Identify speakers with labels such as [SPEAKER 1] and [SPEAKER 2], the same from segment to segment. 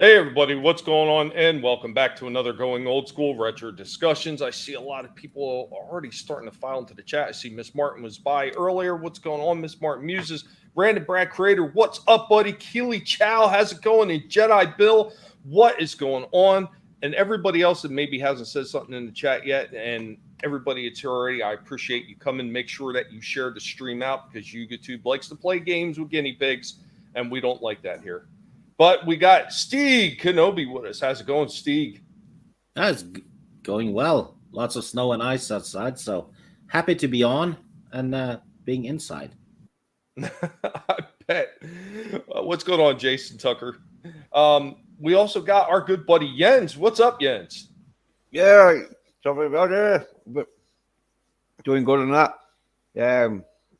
[SPEAKER 1] Hey everybody, what's going on? And welcome back to another Going Old School Retro Discussions. I see a lot of people already starting to file into the chat. I see Miss Martin was by earlier. What's going on, Miss Martin Muses? Brandon Brad Creator, what's up, buddy? Keely Chow, how's it going? And Jedi Bill, what is going on? And everybody else that maybe hasn't said something in the chat yet, and everybody that's here already, I appreciate you coming. Make sure that you share the stream out because YouTube likes to play games with guinea pigs, and we don't like that here. But we got Steve Kenobi with us. How's it going, Steve?
[SPEAKER 2] That's going well. Lots of snow and ice outside, so happy to be on and being inside.
[SPEAKER 1] I bet. What's going on, Jason Tucker? We also got our good buddy Jens. What's up, Jens?
[SPEAKER 3] Yeah, something about it, but doing good on that.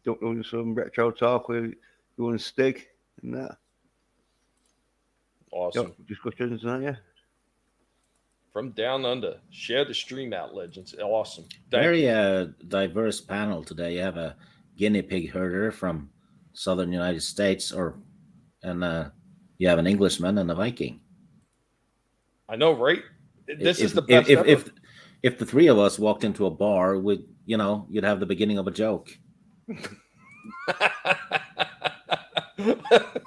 [SPEAKER 3] Doing some retro talk with you and Stig and that.
[SPEAKER 1] Awesome.
[SPEAKER 3] Discussions and that, yeah.
[SPEAKER 1] From down under. Share the stream out, legends. Awesome.
[SPEAKER 2] Very diverse panel today. You have a guinea pig herder from southern United States, and you have an Englishman and a Viking.
[SPEAKER 1] I know, right? This is the best
[SPEAKER 2] if the three of us walked into a bar, you'd have the beginning of a joke.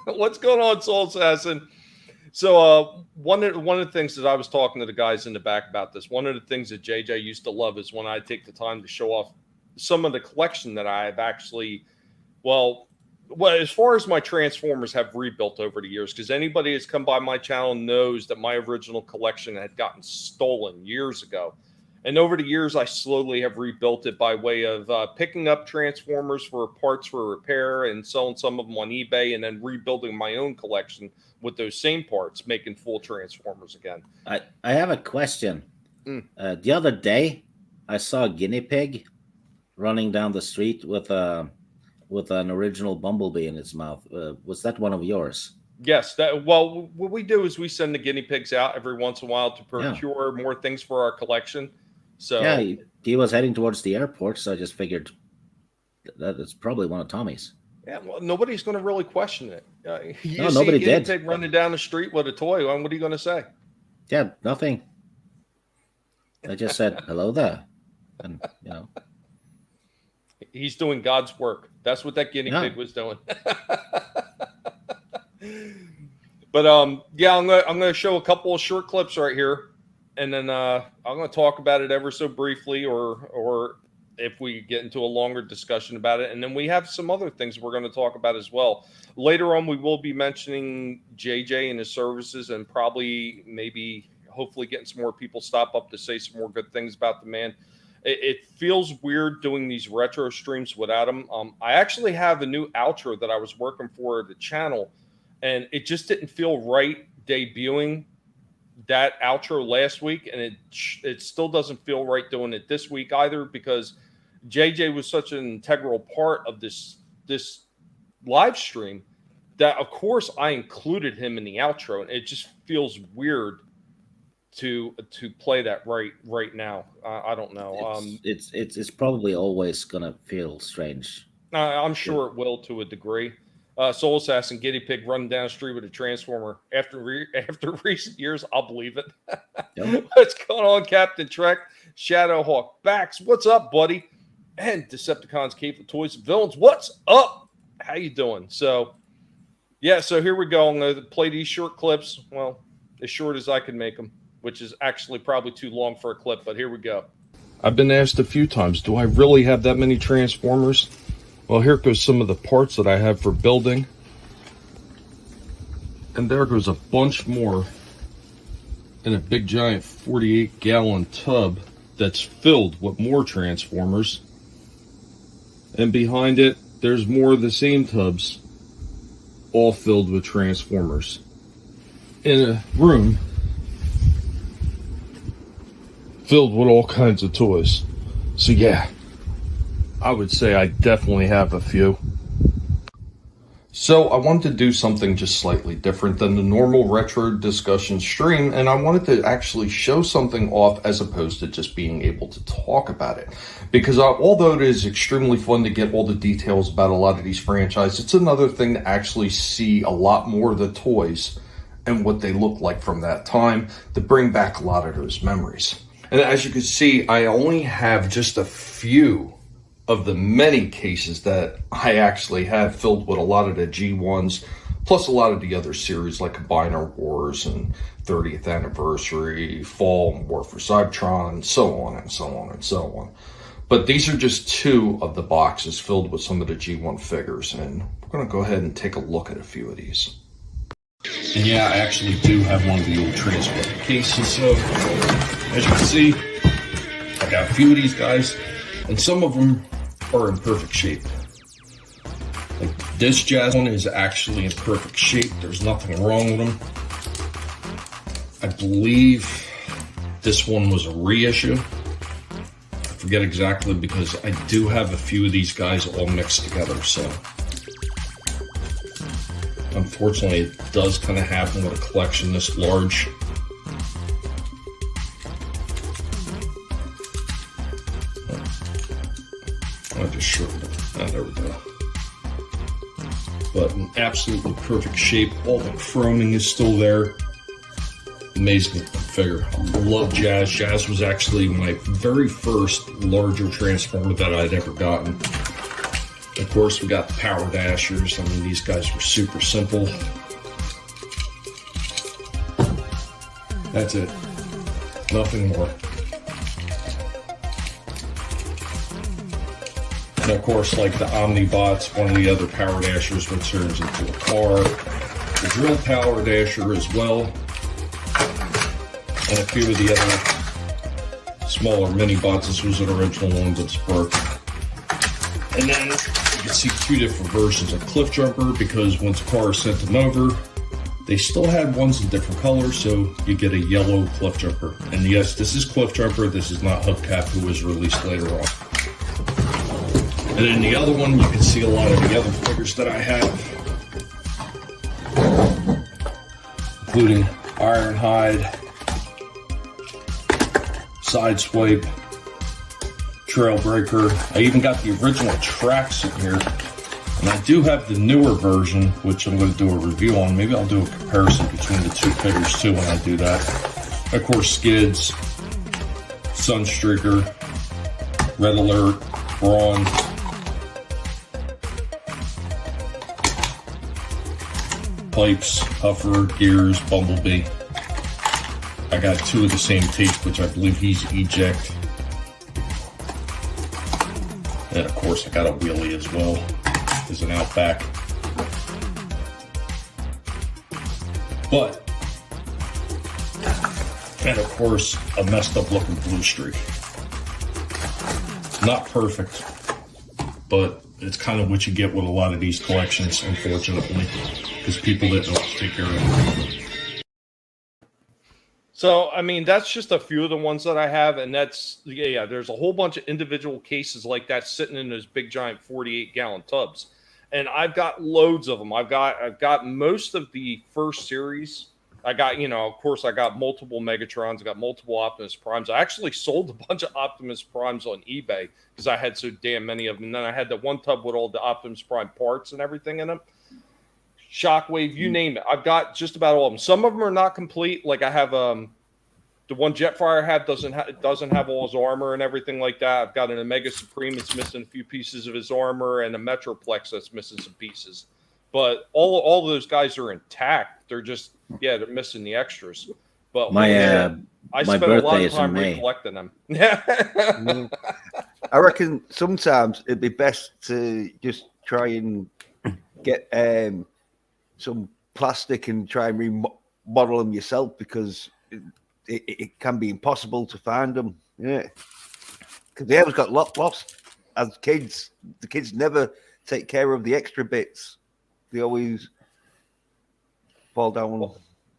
[SPEAKER 1] What's going on, Soul Assassin? So one of the things that I was talking to the guys in the back about this, one of the things that JJ used to love is when I take the time to show off some of the collection that I have actually, well, as far as my Transformers have rebuilt over the years, because anybody that's come by my channel knows that my original collection had gotten stolen years ago. And over the years, I slowly have rebuilt it by way of picking up Transformers for parts for repair and selling some of them on eBay and then rebuilding my own collection with those same parts, making full Transformers again.
[SPEAKER 2] I have a question. The other day, I saw a guinea pig running down the street with an original Bumblebee in its mouth. Was that one of yours?
[SPEAKER 1] Yes. Well, what we do is we send the guinea pigs out every once in a while to procure more things for our collection. So
[SPEAKER 2] yeah, he was heading towards the airport, so I just figured that it's probably one of Tommy's.
[SPEAKER 1] Yeah, well, nobody's going to really question it.
[SPEAKER 2] No, nobody did.
[SPEAKER 1] Pig running down the street with a toy. What are you going to say?
[SPEAKER 2] Yeah, nothing. I just said hello there, and
[SPEAKER 1] he's doing God's work. That's what that guinea pig was doing. But I'm gonna show a couple of short clips right here. And then I'm going to talk about it ever so briefly, or if we get into a longer discussion about it. And then we have some other things we're going to talk about as well. Later on, we will be mentioning JJ and his services and probably hopefully getting some more people stop up to say some more good things about the man. It feels weird doing these retro streams without him. I actually have a new outro that I was working for the channel, and it just didn't feel right debuting that outro last week, and it still doesn't feel right doing it this week either, because JJ was such an integral part of this live stream that of course I included him in the outro, and it just feels weird to play that right now. I don't know.
[SPEAKER 2] It's probably always gonna feel strange.
[SPEAKER 1] I'm sure it will to a degree. Soul Assassin guinea pig running down the street with a Transformer. After recent years, I'll believe it. Yep. What's going on, Captain Trek? Shadowhawk Backs, what's up, buddy? And Decepticons Cape of Toys and Villains, what's up? How you doing? So here we go. I'm going to play these short clips. Well, as short as I can make them, which is actually probably too long for a clip, but here we go. I've been asked a few times, do I really have that many Transformers? Well, here goes some of the parts that I have for building. And there goes a bunch more in a big giant 48-gallon tub that's filled with more Transformers. And behind it, there's more of the same tubs, all filled with Transformers. In a room filled with all kinds of toys. So yeah, I would say I definitely have a few. So I wanted to do something just slightly different than the normal retro discussion stream, and I wanted to actually show something off as opposed to just being able to talk about it. Because although it is extremely fun to get all the details about a lot of these franchises, it's another thing to actually see a lot more of the toys and what they look like from that time to bring back a lot of those memories. And as you can see, I only have just a few of the many cases that I actually have filled with a lot of the G1s, plus a lot of the other series like Combiner Wars and 30th Anniversary, Fall, and War for Cybertron, and so on and so on and so on. But these are just two of the boxes filled with some of the G1 figures, and we're going to go ahead and take a look at a few of these. And yeah, I actually do have one of the old transport cases, so as you can see, I got a few of these guys, and some of them are in perfect shape. Like this Jazz one is actually in perfect shape. There's nothing wrong with them. I believe this one was a reissue. I forget exactly because I do have a few of these guys all mixed together, so unfortunately it does kind of happen with a collection this large. I just shortened it. There we go. But in absolutely perfect shape. All the chroming is still there. Amazing figure. I love Jazz. Jazz was actually my very first larger Transformer that I'd ever gotten. Of course, we got the Power Dashers. I mean, these guys were super simple. That's it. Nothing more. And of course, like the Omnibots, one of the other Power Dashers which turns into a car. The Drill Power Dasher as well. And a few of the other smaller mini-bots. This was an original one that's broken. And then you can see two different versions of Cliff Jumper, because once Car sent them over, they still had ones in different colors, so you get a yellow Cliff Jumper. And yes, this is Cliff Jumper. This is not Hubcap, who was released later on. And then the other one, you can see a lot of the other figures that I have, including Ironhide, Sideswipe, Trailbreaker. I even got the original tracks in here. And I do have the newer version, which I'm going to do a review on. Maybe I'll do a comparison between the two figures too when I do that. Of course, Skids, Sunstreaker, Red Alert, Brawn. Pipes, Huffer, Gears, Bumblebee. I got two of the same tape, which I believe he's Eject. And of course, I got a Wheelie as well as an Outback. But, and of course, a messed up looking Blue Streak. Not perfect, but it's kind of what you get with a lot of these collections, unfortunately, because people didn't know what to take care of it. So, I mean, that's just a few of the ones that I have, and that's, yeah, there's a whole bunch of individual cases like that sitting in those big giant 48-gallon tubs. And I've got loads of them. I've got most of the first series. I got, of course, I got multiple Megatrons. I got multiple Optimus Primes. I actually sold a bunch of Optimus Primes on eBay because I had so damn many of them. And then I had the one tub with all the Optimus Prime parts and everything in them. Shockwave, you name it. I've got just about all of them. Some of them are not complete. Like I have the one Jetfire I have doesn't have all his armor and everything like that. I've got an Omega Supreme that's missing a few pieces of his armor, and a Metroplex that's missing some pieces. But all of those guys are intact. They're just they're missing the extras. But I spent a lot of time recollecting them.
[SPEAKER 3] I reckon sometimes it'd be best to just try and get some plastic and try and remodel them yourself, because it can be impossible to find them. Yeah, because they always got lost as kids. The kids never take care of the extra bits. They always fall down.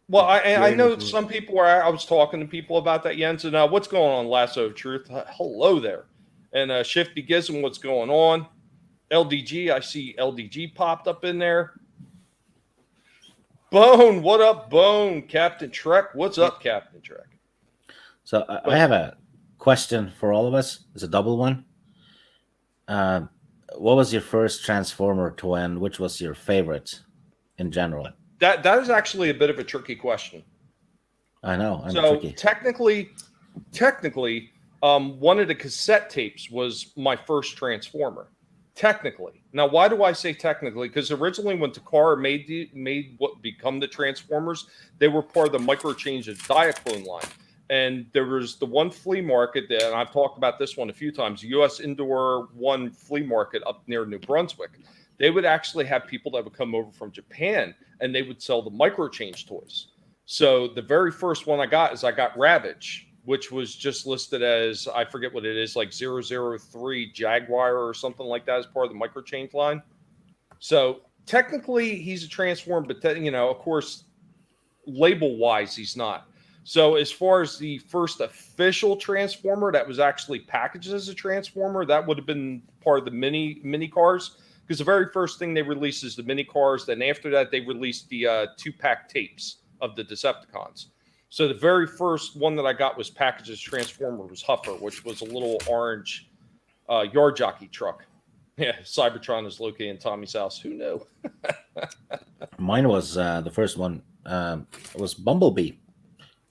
[SPEAKER 1] Well, I know some people I was talking to people about that, Jens, and what's going on, Lasso of Truth? Hello there. And Shifty Gizm, what's going on? LDG, I see LDG popped up in there. Bone, what up, Bone? Captain Trek, what's up, Captain Trek?
[SPEAKER 2] So I have a question for all of us. It's a double one. What was your first Transformer toy, and which was your favorite in general?
[SPEAKER 1] that is actually a bit of a tricky question.
[SPEAKER 2] I know. I'm
[SPEAKER 1] So
[SPEAKER 2] tricky.
[SPEAKER 1] technically, one of the cassette tapes was my first Transformer. Technically, now why do I say technically? Because originally, when Takara made what become the Transformers, they were part of the Microchange and Diaclone line. And there was the one flea market that, and I've talked about this one a few times, U.S. Indoor One flea market up near New Brunswick. They would actually have people that would come over from Japan, and they would sell the Microchange toys. So the very first one I got Ravage, which was just listed as, I forget what it is, like 003 Jaguar or something like that as part of the Microchange line. So technically he's a Transformer, but of course, label-wise, he's not. So as far as the first official Transformer that was actually packaged as a Transformer, that would have been part of the mini cars, because the very first thing they released is the mini cars. Then after that, they released the 2-pack tapes of the Decepticons. So the very first one that I got was packaged as Transformer was Huffer, which was a little orange yard jockey truck. Yeah, Cybertron is located in Tommy's house. Who knew?
[SPEAKER 2] Mine was the first one. Was Bumblebee,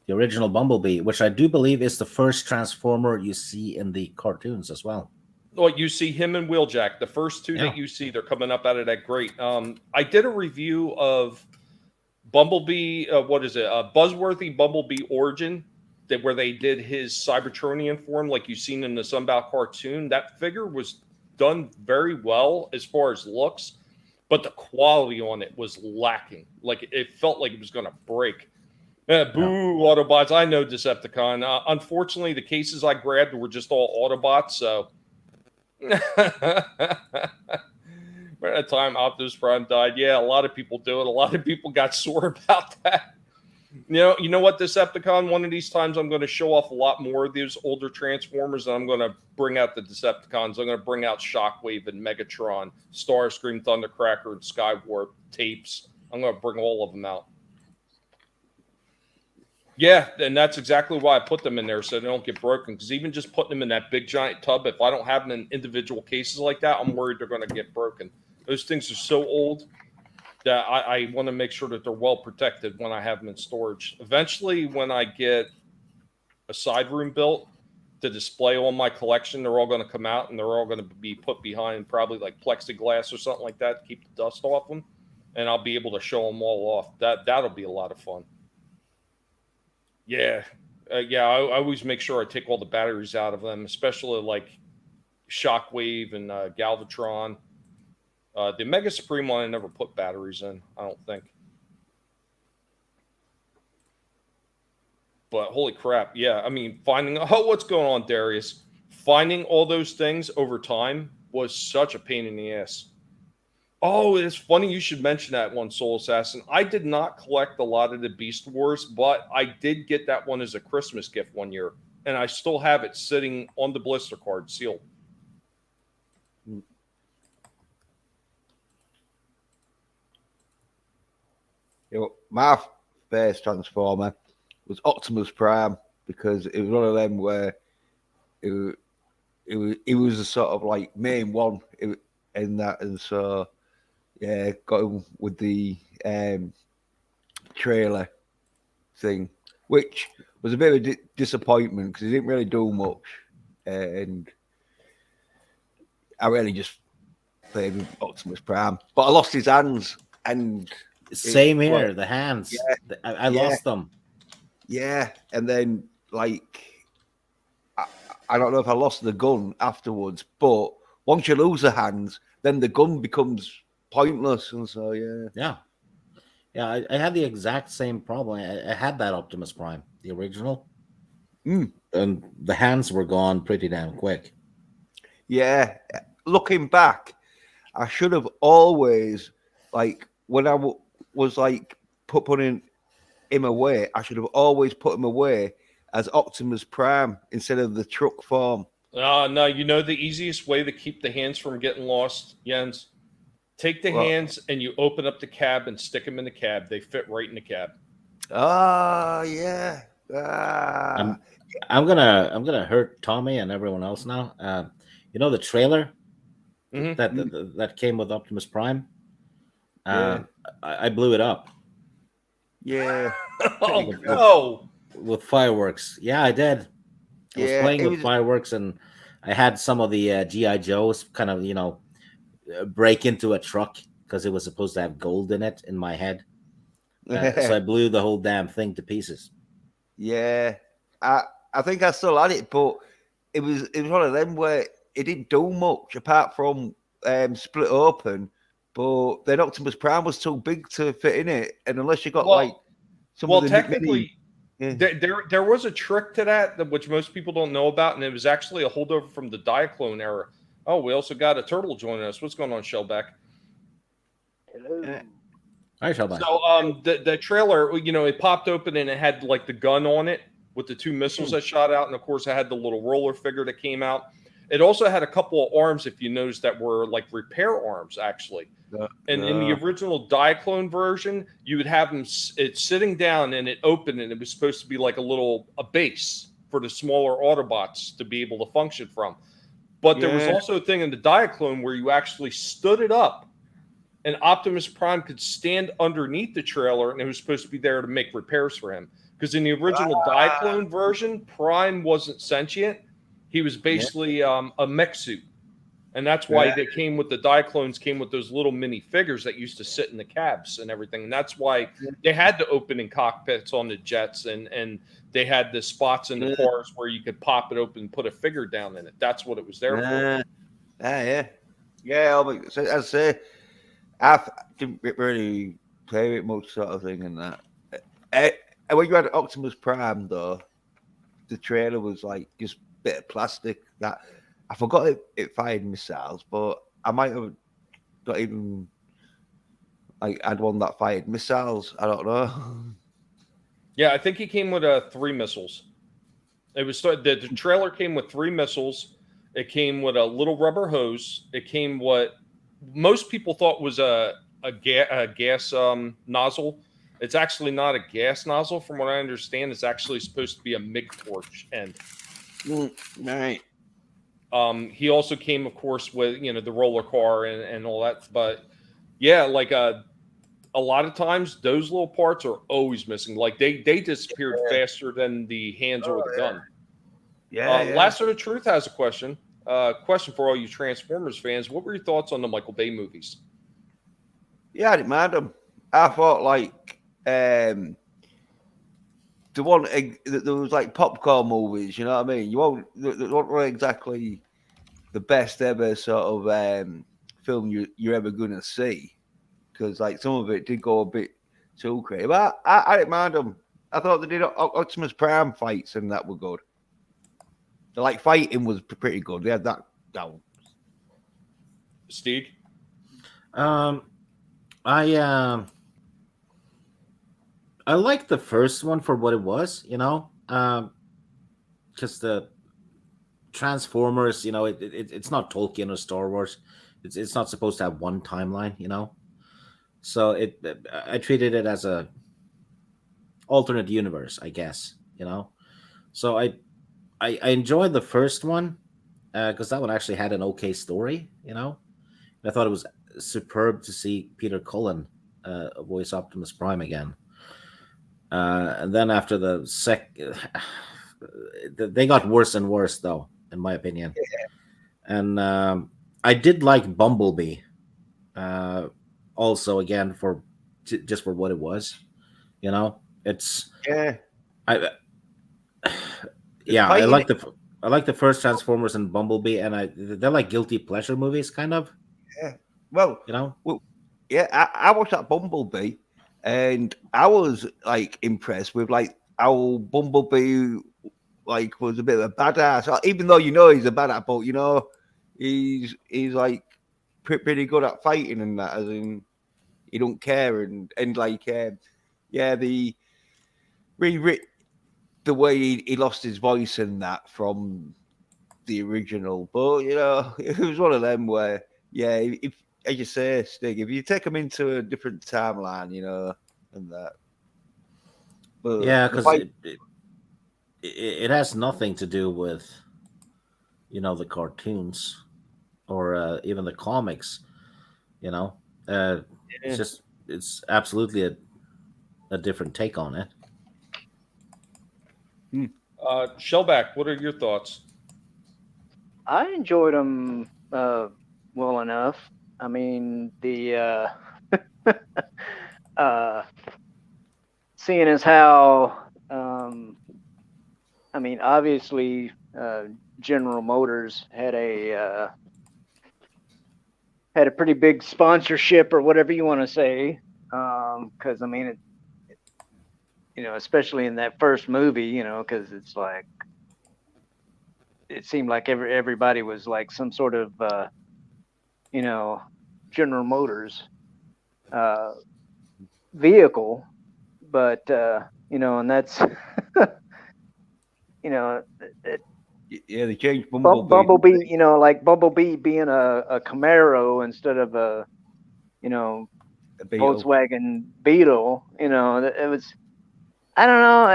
[SPEAKER 2] the original Bumblebee, which I do believe is the first Transformer you see in the cartoons as well.
[SPEAKER 1] Well, you see him and Wheeljack. The first two that you see, they're coming up out of that grate. I did a review of Bumblebee, Buzzworthy Bumblebee Origin, where they did his Cybertronian form like you've seen in the Sunbow cartoon. That figure was done very well as far as looks, but the quality on it was lacking. Like, it felt like it was going to break. Autobots. I know Decepticon. Unfortunately, the cases I grabbed were just all Autobots, so... By the time Optimus Prime died, a lot of people do it. A lot of people got sore about that. You know what, Decepticon? One of these times I'm going to show off a lot more of these older Transformers, and I'm going to bring out the Decepticons. I'm going to bring out Shockwave and Megatron, Starscream, Thundercracker, and Skywarp tapes. I'm going to bring all of them out. Yeah, and that's exactly why I put them in there, so they don't get broken. Because even just putting them in that big giant tub, if I don't have them in individual cases like that, I'm worried they're going to get broken. Those things are so old that I want to make sure that they're well protected when I have them in storage. Eventually, when I get a side room built to display all my collection, they're all going to come out and they're all going to be put behind probably like plexiglass or something like that to keep the dust off them. And I'll be able to show them all off. That'll be a lot of fun. Yeah. I always make sure I take all the batteries out of them, especially like Shockwave and Galvatron. The Mega Supreme one, I never put batteries in, I don't think. But holy crap, yeah. I mean, what's going on, Darius? Finding all those things over time was such a pain in the ass. Oh, it's funny you should mention that one, Soul Assassin. I did not collect a lot of the Beast Wars, but I did get that one as a Christmas gift one year. And I still have it sitting on the blister card, sealed.
[SPEAKER 3] My first Transformer was Optimus Prime, because it was one of them where it was a sort of like main one in that, and so got him with the trailer thing, which was a bit of a disappointment because he didn't really do much, and I really just played with Optimus Prime, but I lost his hands. And
[SPEAKER 2] same here, the hands. Yeah, I lost them.
[SPEAKER 3] Yeah, and then like I don't know if I lost the gun afterwards, but once you lose the hands, then the gun becomes pointless, and so
[SPEAKER 2] yeah. I had the exact same problem. I had that Optimus Prime, the original, and the hands were gone pretty damn quick.
[SPEAKER 3] Yeah, looking back, I should have always, like, when I was like putting him away, I should have always put him away as Optimus Prime instead of the truck form.
[SPEAKER 1] No, you know the easiest way to keep the hands from getting lost, Jens? Take the hands and you open up the cab and stick them in the cab. They fit right in the cab.
[SPEAKER 3] Oh, yeah.
[SPEAKER 2] I'm gonna hurt Tommy and everyone else now. You know the trailer that came with Optimus Prime? I blew it up.
[SPEAKER 3] Yeah.
[SPEAKER 1] Oh
[SPEAKER 2] With,
[SPEAKER 1] no!
[SPEAKER 2] with fireworks. Yeah, I did. I was
[SPEAKER 3] Yeah.
[SPEAKER 2] playing
[SPEAKER 3] It
[SPEAKER 2] with
[SPEAKER 3] was.
[SPEAKER 2] fireworks, and I had some of the GI Joes kind of break into a truck because it was supposed to have gold in it in my head. So I blew the whole damn thing to pieces.
[SPEAKER 3] Yeah. I think I still had it, but it was one of them where it didn't do much apart from split open. But then Optimus Prime was too big to fit in it, and unless you got like
[SPEAKER 1] Well,
[SPEAKER 3] some of
[SPEAKER 1] well,
[SPEAKER 3] the mini,
[SPEAKER 1] technically,
[SPEAKER 3] yeah.
[SPEAKER 1] there was a trick to that, which most people don't know about, and it was actually a holdover from the Diaclone era. Oh, we also got a turtle joining us. What's going on, Shellback?
[SPEAKER 3] Yeah.
[SPEAKER 2] I shall back.
[SPEAKER 1] So, the trailer, it popped open and it had like the gun on it with the two missiles that shot out, and of course, it had the little roller figure that came out. It also had a couple of arms, if you noticed, that were like repair arms, actually. And in the original Diaclone version, you would have them it's sitting down and it opened, and it was supposed to be like a base for the smaller Autobots to be able to function from. But there was
[SPEAKER 3] Yeah.
[SPEAKER 1] also a thing in the Diaclone where you actually stood it up, and Optimus Prime could stand underneath the trailer, and it was supposed to be there to make repairs for him. Because in the original Diaclone version, Prime wasn't sentient; he was basically a mech suit. And that's why
[SPEAKER 3] Yeah.
[SPEAKER 1] they came with the Diaclones, came with those little mini figures that used to sit in the cabs and everything. And that's why they had the opening cockpits on the jets, and they had the spots in the cars where you could pop it open and put a figure down in it. That's what it was there for.
[SPEAKER 3] Yeah. As I say, I didn't really play it much, sort of thing, and that. And when you had Optimus Prime, though, the trailer was like just a bit of plastic. That I forgot it fired missiles, but I might have not even like had one that fired missiles. I don't know.
[SPEAKER 1] Yeah, I think he came with 3 missiles. It was the trailer came with 3 missiles. It came with a little rubber hose. It came what most people thought was a gas nozzle. It's actually not a gas nozzle, from what I understand. It's actually supposed to be a MIG torch end.
[SPEAKER 3] Right.
[SPEAKER 1] He also came, of course, with the roller car and all that. But yeah, like a lot of times those little parts are always missing. Like they disappeared faster than the hands or the gun.
[SPEAKER 3] Yeah.
[SPEAKER 1] Last of the Truth has a question. Question for all you Transformers fans: what were your thoughts on the Michael Bay movies?
[SPEAKER 3] Yeah, I didn't mind them. I thought like the one there was like popcorn movies. You know what I mean? They weren't really exactly the best ever sort of film you're ever gonna see, because like some of it did go a bit too crazy. But I didn't mind them. I thought they did Optimus Prime fights and that were good. The like fighting was pretty good. They had that down.
[SPEAKER 1] Steve?
[SPEAKER 2] I liked the first one for what it was, because the Transformers, it's not Tolkien or Star Wars. It's not supposed to have one timeline, So I treated it as a alternate universe, I guess, So I enjoyed the first one because that one actually had an okay story, I thought it was superb to see Peter Cullen voice Optimus Prime again. And then after they got worse and worse, though, in my opinion. And I did like Bumblebee, also again just for what it was. It's
[SPEAKER 3] Yeah.
[SPEAKER 2] I I like the first Transformers and Bumblebee, and they're like guilty pleasure movies, kind of.
[SPEAKER 3] Yeah. Well, yeah, I watched that Bumblebee, and I was like impressed with like how Bumblebee like was a bit of a badass. Even though he's a badass, but he's like pretty good at fighting and that. As in, he don't care and like the the way he lost his voice and that from the original. But it was one of them where if as you say, Stig, if you take them into a different timeline, and that. But
[SPEAKER 2] Yeah, because it has nothing to do with the cartoons or even the comics. It's absolutely a different take on it.
[SPEAKER 1] Shellback, what are your thoughts?
[SPEAKER 4] I enjoyed them well enough. I mean, the seeing as how, I mean, obviously, General Motors had a pretty big sponsorship or whatever you want to say, because I mean, especially in that first movie, because it's like it seemed like everybody was like some sort of General Motors vehicle, but and that's
[SPEAKER 3] Yeah, they changed Bumblebee.
[SPEAKER 4] Bumblebee, like Bumblebee being a Camaro instead of a
[SPEAKER 3] A Beetle.
[SPEAKER 4] Volkswagen Beetle. It was, I don't know,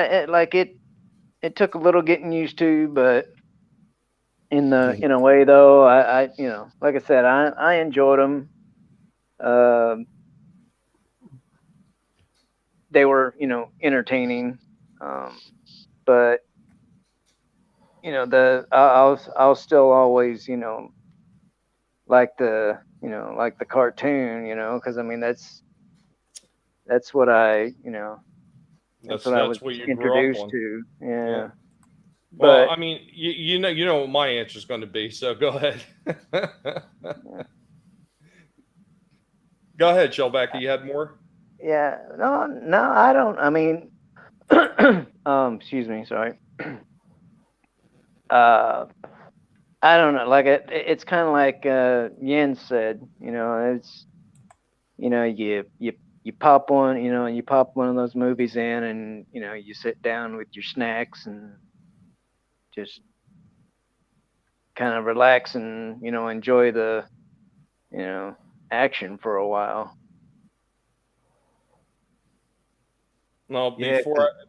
[SPEAKER 4] it took a little getting used to, but in a way though, I like I said, I enjoyed them. They were entertaining, but I'll still always like the like the cartoon, because I mean that's what I that's what I was
[SPEAKER 1] what you grew up
[SPEAKER 4] introduced
[SPEAKER 1] on.
[SPEAKER 4] to.
[SPEAKER 1] Yeah.
[SPEAKER 4] But
[SPEAKER 1] Well, I mean, you know what my answer is going to be, so go ahead. Go ahead, Shellback. You had more?
[SPEAKER 4] yeah, no, I don't. I mean, excuse me, sorry. I don't know. Like it's kind of like Yen said. It's you pop one, you pop one of those movies in, and you sit down with your snacks and just kind of relax and enjoy the action for a while.
[SPEAKER 1] No,
[SPEAKER 3] Yeah,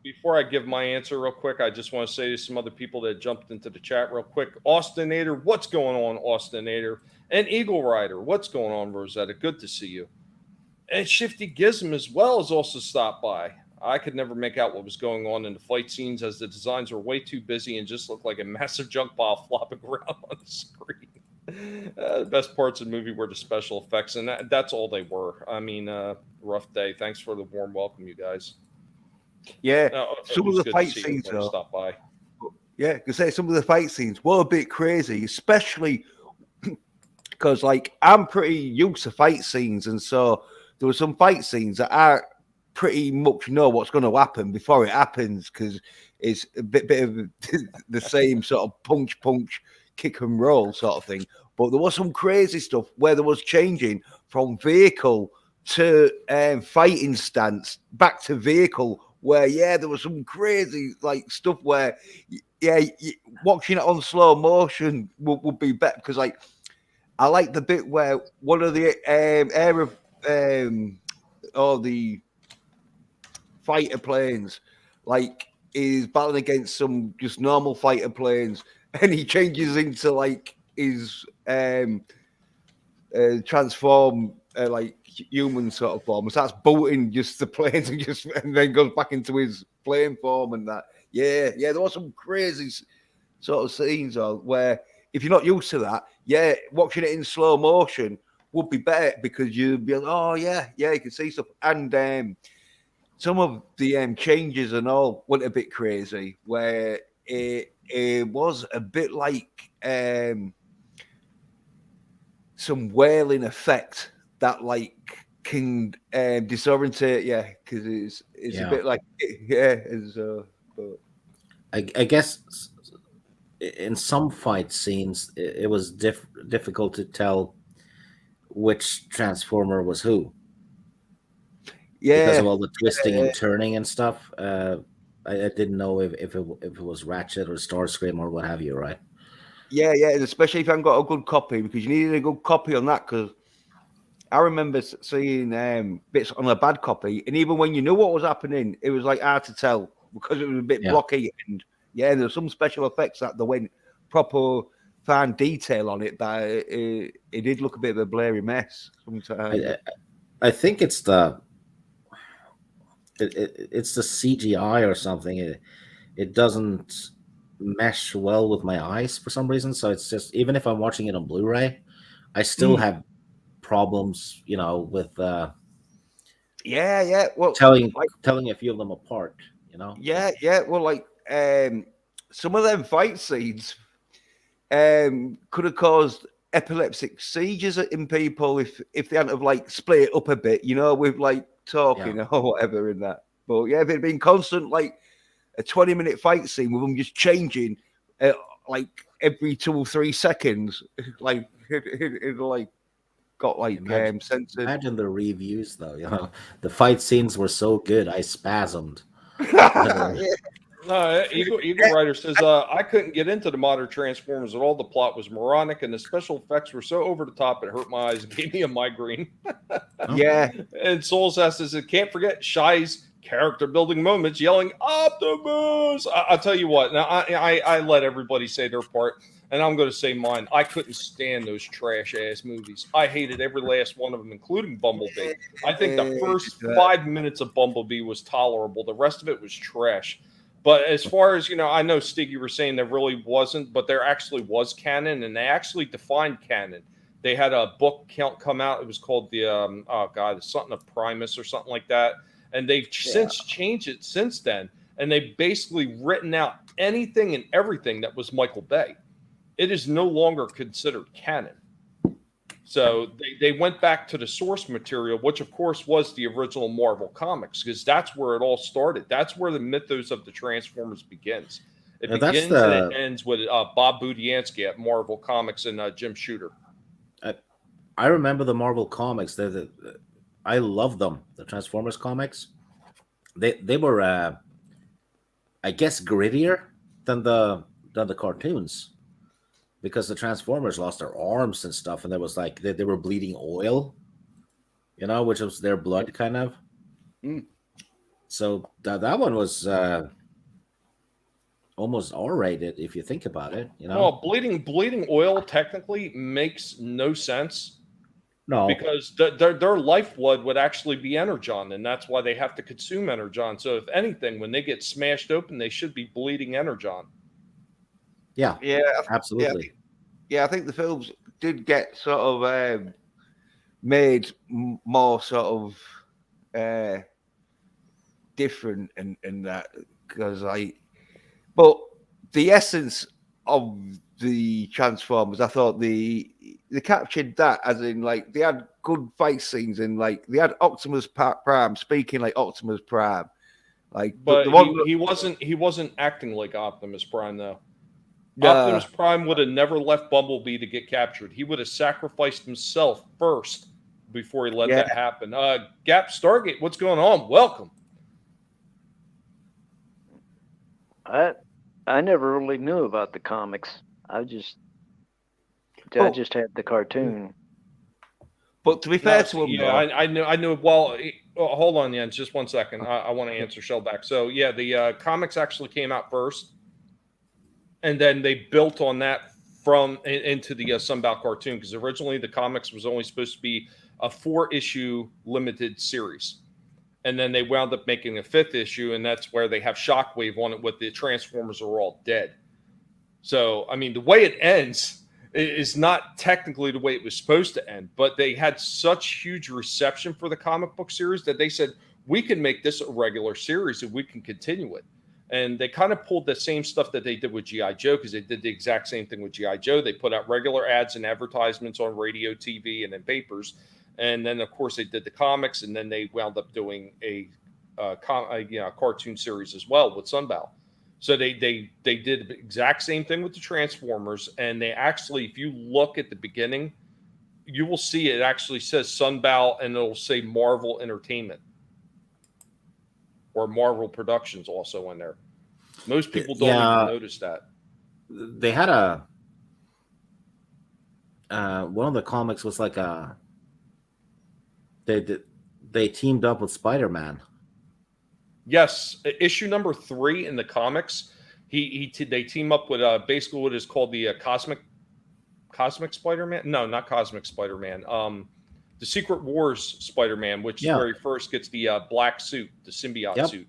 [SPEAKER 1] before I give my answer real quick, I just want to say to some other people that jumped into the chat real quick. Austinator, what's going on, Austinator? And Eagle Rider, what's going on, Rosetta? Good to see you. And Shifty Gizm as well has also stopped by. I could never make out what was going on in the fight scenes as the designs were way too busy and just looked like a massive junk pile flopping around on the screen. The best parts of the movie were the special effects, and that's all they were. I mean, rough day. Thanks for the warm welcome, you guys.
[SPEAKER 3] yeah.
[SPEAKER 1] It
[SPEAKER 3] Some of
[SPEAKER 1] was
[SPEAKER 3] the
[SPEAKER 1] good to
[SPEAKER 3] fight
[SPEAKER 1] see
[SPEAKER 3] scenes,
[SPEAKER 1] everybody
[SPEAKER 3] though.
[SPEAKER 1] stop by.
[SPEAKER 3] Yeah, because say some of the fight scenes were a bit crazy, especially because like I'm pretty used to fight scenes, and so there were some fight scenes that I pretty much know what's going to happen before it happens because it's a bit of the same sort of punch, kick and roll sort of thing. But there was some crazy stuff where there was changing from vehicle to fighting stance back to vehicle. Where there was some crazy like stuff where watching it on slow motion would be better because like I like the bit where one of the the fighter planes like is battling against some just normal fighter planes and he changes into like his transform like human sort of form and starts booting just the planes and then goes back into his plane form and that. Yeah, there was some crazy sort of scenes where if you're not used to that, watching it in slow motion would be better because you'd be like, oh yeah, you can see stuff. And some of the changes and all went a bit crazy where it was a bit like some wailing effect that like can disorientate because it's a bit like but
[SPEAKER 2] I guess in some fight scenes it was difficult to tell which transformer was who because of all the twisting and turning and stuff. I didn't know if it was Ratchet or Starscream or what have you, right?
[SPEAKER 3] Yeah, especially if you haven't got a good copy because you needed a good copy on that because I remember seeing bits on a bad copy and even when you knew what was happening, it was like hard to tell because it was a bit blocky and there's some special effects that they went proper fine detail on it, but it did look a bit of a blurry mess sometimes.
[SPEAKER 2] I think it's the it's the CGI or something. It doesn't mesh well with my eyes for some reason. So it's just, even if I'm watching it on Blu-ray, I still have problems, with
[SPEAKER 3] Yeah. Well,
[SPEAKER 2] telling
[SPEAKER 3] like,
[SPEAKER 2] telling a few of them apart.
[SPEAKER 3] yeah. Well, like, some of them fight scenes could have caused epileptic seizures in people if they hadn't have like split it up a bit, with like talking or whatever in that. But yeah, if it'd been constant, like a 20-minute fight scene with them just changing, like every 2 or 3 seconds, like it like got like censored.
[SPEAKER 2] Imagine the reviews though. The fight scenes were so good, I spasmed.
[SPEAKER 3] Yeah.
[SPEAKER 1] No, Eagle Rider says, I couldn't get into the modern Transformers at all. The plot was moronic, and the special effects were so over the top it hurt my eyes and gave me a migraine.
[SPEAKER 3] Yeah.
[SPEAKER 1] And Souls says, can't forget Shy's character building moments yelling, Optimus! I'll tell you what, now I let everybody say their part, and I'm going to say mine. I couldn't stand those trash-ass movies. I hated every last one of them, including Bumblebee. I think the first 5 minutes of Bumblebee was tolerable. The rest of it was trash. But as far as, I know, Stig, you were saying there really wasn't, but there actually was canon, and they actually defined canon. They had a book come out. It was called something of Primus or something like that. And they've since changed it since then. And they've basically written out anything and everything that was Michael Bay. It is no longer considered canon. So they went back to the source material, which of course was the original Marvel Comics, because that's where it all started. That's where the mythos of the Transformers begins. It begins and it ends with Bob Budiansky at Marvel Comics and Jim Shooter.
[SPEAKER 2] I remember the Marvel Comics. I love them. The Transformers comics. They were, I guess, grittier than the cartoons. Because the Transformers lost their arms and stuff, and there was like they were bleeding oil, which was their blood kind of. So that one was almost R-rated if you think about it.
[SPEAKER 1] Well, bleeding oil technically makes no sense.
[SPEAKER 2] No,
[SPEAKER 1] because their lifeblood would actually be energon, and that's why they have to consume energon. So if anything, when they get smashed open, they should be bleeding energon.
[SPEAKER 2] Yeah, absolutely.
[SPEAKER 3] Yeah, I think the films did get sort of made more sort of different in that, because but the essence of the Transformers, I thought they captured that, as in like they had good fight scenes, and like they had Optimus Prime speaking like Optimus Prime,
[SPEAKER 1] but he wasn't acting like Optimus Prime though. Optimus Prime would have never left Bumblebee to get captured. He would have sacrificed himself first before he let that happen. Gap Stargate, what's going on? Welcome.
[SPEAKER 4] I never really knew about the comics. I just had the cartoon.
[SPEAKER 3] But to be fair to him,
[SPEAKER 1] I knew. Well, hold on, Jens, just 1 second. I want to answer Shellback. So yeah, the comics actually came out first, and then they built on that into the Sunbow cartoon, because originally the comics was only supposed to be a 4-issue limited series. And then they wound up making a 5th issue, and that's where they have Shockwave on it with the Transformers are all dead. So, I mean, the way it ends is not technically the way it was supposed to end, but they had such huge reception for the comic book series that they said, we can make this a regular series and we can continue it. And they kind of pulled the same stuff that they did with G.I. Joe, because they did the exact same thing with G.I. Joe. They put out regular ads and advertisements on radio, TV, and in papers. And then, of course, they did the comics, and then they wound up doing a cartoon series as well with Sunbow. So they did the exact same thing with the Transformers, and they actually, if you look at the beginning, you will see it actually says Sunbow, and it'll say Marvel Entertainment or Marvel Productions also in there. Most people don't even notice that.
[SPEAKER 2] They had one of the comics was like they teamed up with Spider-Man.
[SPEAKER 1] Yes, issue number 3 in the comics, they team up with basically what is called the Cosmic Spider-Man. No, not Cosmic Spider-Man. the Secret Wars Spider-Man, which is where he first gets the black suit, the symbiote suit.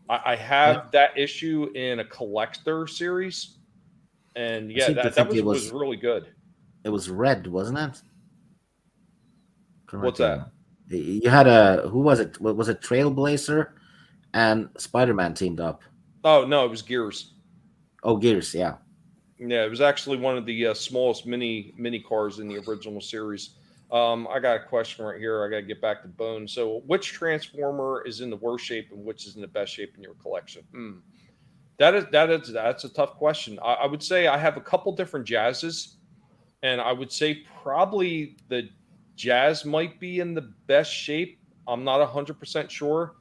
[SPEAKER 1] I have that issue in a collector series, and that was really good.
[SPEAKER 2] It was red, wasn't it?
[SPEAKER 1] What's that?
[SPEAKER 2] You had who was it? Was it Trailblazer and Spider-Man teamed up?
[SPEAKER 1] Oh no, it was Gears.
[SPEAKER 2] Oh, Gears, yeah.
[SPEAKER 1] Yeah, it was actually one of the smallest mini cars in the original series. I got a question right here. I got to get back to Bone. So, which Transformer is in the worst shape and which is in the best shape in your collection? That's a tough question. I would say I have a couple different Jazzes, and I would say probably the Jazz might be in the best shape. I'm not 100% sure.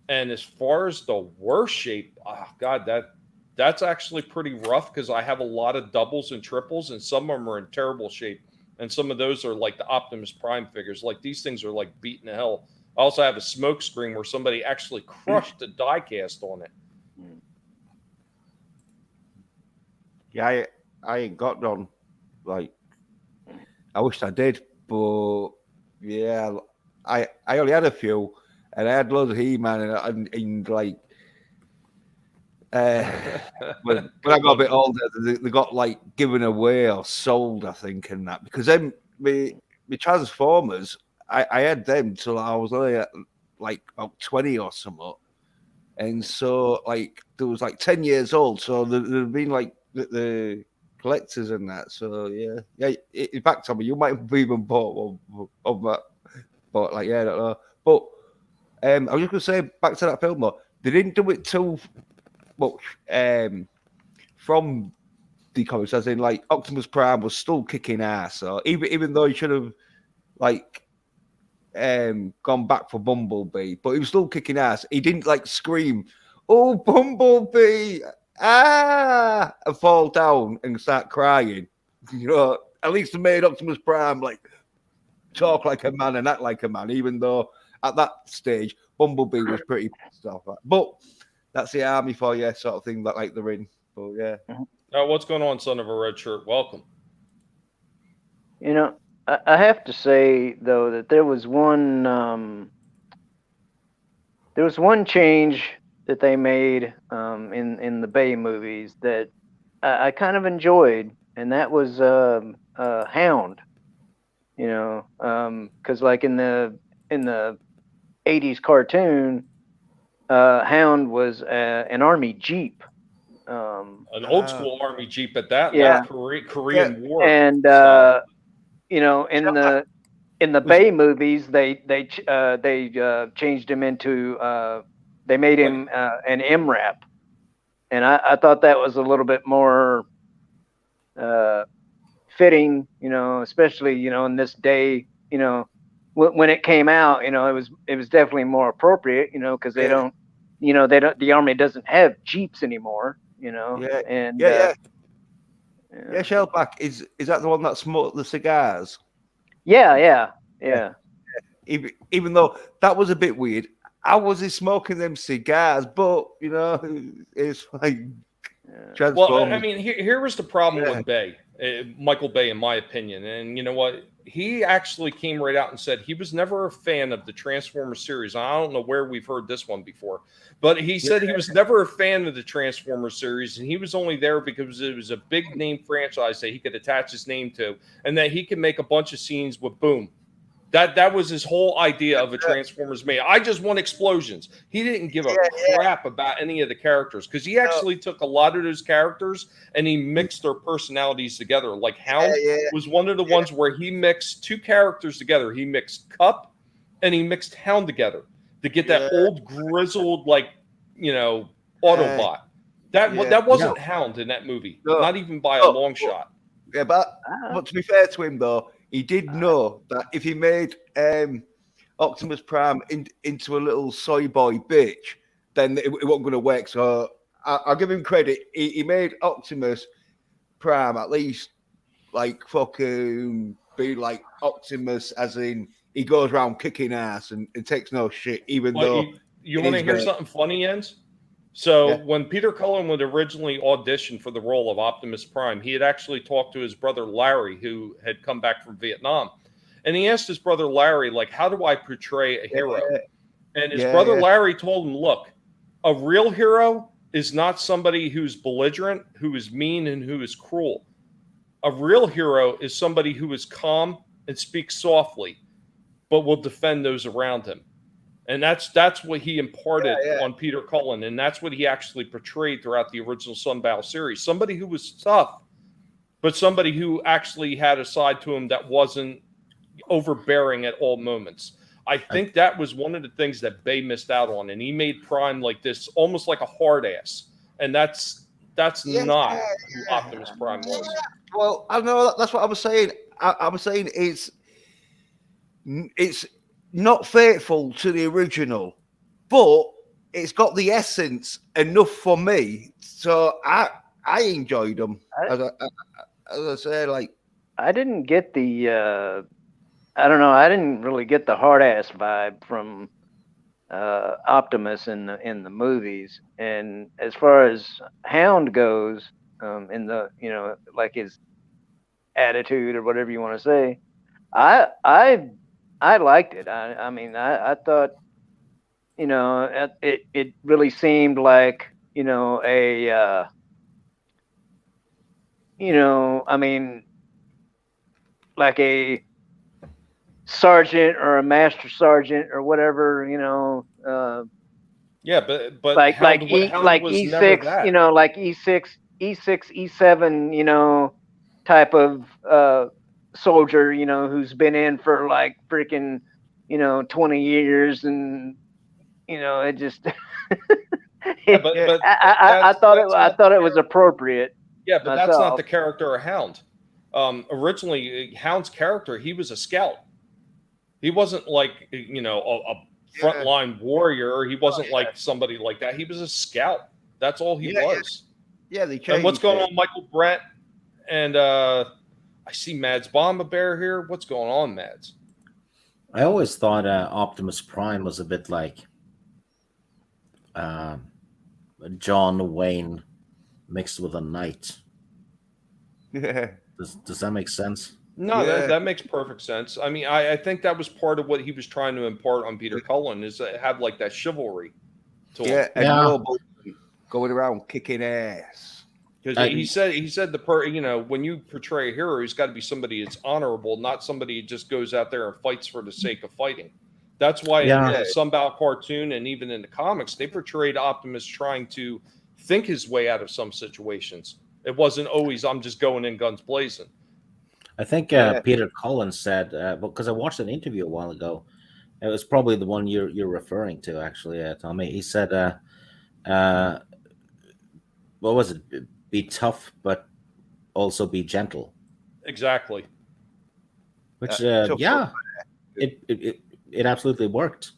[SPEAKER 1] And as far as the worst shape, that's actually pretty rough because I have a lot of doubles and triples, and some of them are in terrible shape. And some of those are like the Optimus Prime figures. Like these things are like beaten to hell. I also have a smoke screen where somebody actually crushed a die cast on it.
[SPEAKER 3] Yeah, I ain't got none. Like, I wish I did, but yeah, I only had a few, and I had loads of He-Man, and like, when I got a bit older, they got like given away or sold, I think, and that because then my Transformers, I had them till I was only at like about 20 or something, and so like there was like 10 years old, so there'd been like the collectors and that. So yeah. In fact, Tommy, you might have even bought one of that, but like I don't know. But I was just gonna say back to that film though, they didn't do it too much from the comics, as in like Optimus Prime was still kicking ass. So even though he should have like gone back for Bumblebee, but he was still kicking ass. He didn't like scream, "Oh, Bumblebee!" and fall down and start crying. You know, at least they made Optimus Prime like talk like a man and act like a man, even though at that stage Bumblebee was pretty pissed off. But that's the army for you, sort of thing that like they're in. But yeah.
[SPEAKER 1] What's going on, son of a red shirt? Welcome.
[SPEAKER 4] You know, I have to say though that there was one change that they made in the Bay movies that I kind of enjoyed, and that was Hound. You know, because like in the 80s cartoon, Hound was an army jeep.
[SPEAKER 1] An old school army jeep at that,
[SPEAKER 4] yeah,
[SPEAKER 1] like Korean War.
[SPEAKER 4] And you know, in the Bay movies, they changed him into they made him an MRAP, and I thought that was a little bit more fitting, you know, especially, you know, in this day, you know, when it came out, you know, it was definitely more appropriate, you know, because the army doesn't have jeeps anymore, you know.
[SPEAKER 3] Shellback, is that the one that smoked the cigars?
[SPEAKER 4] Yeah.
[SPEAKER 3] Even though that was a bit weird, how was he smoking them cigars? But you know, it's like
[SPEAKER 1] well, I mean, here was the problem with Bay, Michael Bay, in my opinion. And you know what? He actually came right out and said he was never a fan of the Transformers series. I don't know where we've heard this one before, but he said he was never a fan of the Transformers series, and he was only there because it was a big name franchise that he could attach his name to, and that he could make a bunch of scenes with Boom. That was his whole idea of a Transformers movie. I just want explosions. He didn't give a crap about any of the characters because he actually took a lot of those characters and he mixed their personalities together. Like Hound was one of the ones where he mixed two characters together. He mixed Cup and he mixed Hound together to get that old grizzled, like, you know, Autobot. That wasn't Hound in that movie, not even by a long shot.
[SPEAKER 3] Yeah, but to be fair to him though, he did know that if he made Optimus Prime into a little soy boy bitch, then it wasn't going to work. So I'll give him credit. He made Optimus Prime at least like fucking be like Optimus, as in he goes around kicking ass and takes no shit, even though.
[SPEAKER 1] You want to hear something funny, Jens? So when Peter Cullen would originally audition for the role of Optimus Prime, he had actually talked to his brother Larry, who had come back from Vietnam. And he asked his brother Larry, like, how do I portray a hero? And his
[SPEAKER 3] Yeah,
[SPEAKER 1] brother
[SPEAKER 3] yeah.
[SPEAKER 1] Larry told him, look, a real hero is not somebody who's belligerent, who is mean, and who is cruel. A real hero is somebody who is calm and speaks softly, but will defend those around him. And that's what he imparted on Peter Cullen, and that's what he actually portrayed throughout the original Sunbow series. Somebody who was tough, but somebody who actually had a side to him that wasn't overbearing at all moments. I think that was one of the things that Bay missed out on, and he made Prime like this, almost like a hard ass, and that's not who Optimus Prime was.
[SPEAKER 3] Well, I know that's what I was saying. I was saying it's not faithful to the original, but it's got the essence enough for me. So I enjoyed them. As I say, like,
[SPEAKER 4] I didn't get the I don't know. I didn't really get the hard ass vibe from Optimus in the movies. And as far as Hound goes, in the like his attitude or whatever you want to say, I liked it. I mean, I thought it really seemed like I mean, like a sergeant or a master sergeant or whatever,
[SPEAKER 1] Yeah, but
[SPEAKER 4] like
[SPEAKER 1] Hound was never
[SPEAKER 4] E6,
[SPEAKER 1] that.
[SPEAKER 4] like E6, E7, type of soldier, who's been in for like freaking 20 years, and it just
[SPEAKER 1] But
[SPEAKER 4] I thought it was appropriate.
[SPEAKER 1] Yeah, but that's not
[SPEAKER 4] myself.
[SPEAKER 1] the character of Hound. Originally, Hound's character, he was a scout. He wasn't like a frontline warrior. He wasn't like somebody like that. He was a scout. That's all he was.
[SPEAKER 3] Yeah, they changed.
[SPEAKER 1] And what's going on, Michael Brett? And I see Mads Bomba Bear here. What's going on, Mads?
[SPEAKER 2] I always thought Optimus Prime was a bit like John Wayne mixed with a knight.
[SPEAKER 3] Yeah.
[SPEAKER 2] Does that make sense?
[SPEAKER 1] No,
[SPEAKER 3] Yeah.
[SPEAKER 1] that makes perfect sense. I mean, I think that was part of what he was trying to impart on Peter Cullen, is to have like that chivalry to him.
[SPEAKER 3] Yeah, and
[SPEAKER 2] Yeah.
[SPEAKER 3] noble going around kicking ass.
[SPEAKER 1] Because he said when you portray a hero, he's got to be somebody that's honorable, not somebody who just goes out there and fights for the sake of fighting. That's why in the Sunbow cartoon and even in the comics, they portrayed Optimus trying to think his way out of some situations. It wasn't always, I'm just going in guns blazing.
[SPEAKER 2] I think Peter Cullen said, because I watched an interview a while ago. It was probably the one you're referring to, actually, Tommy. He said, what was it? Be tough, but also be gentle.
[SPEAKER 1] Exactly.
[SPEAKER 2] Which, it absolutely worked.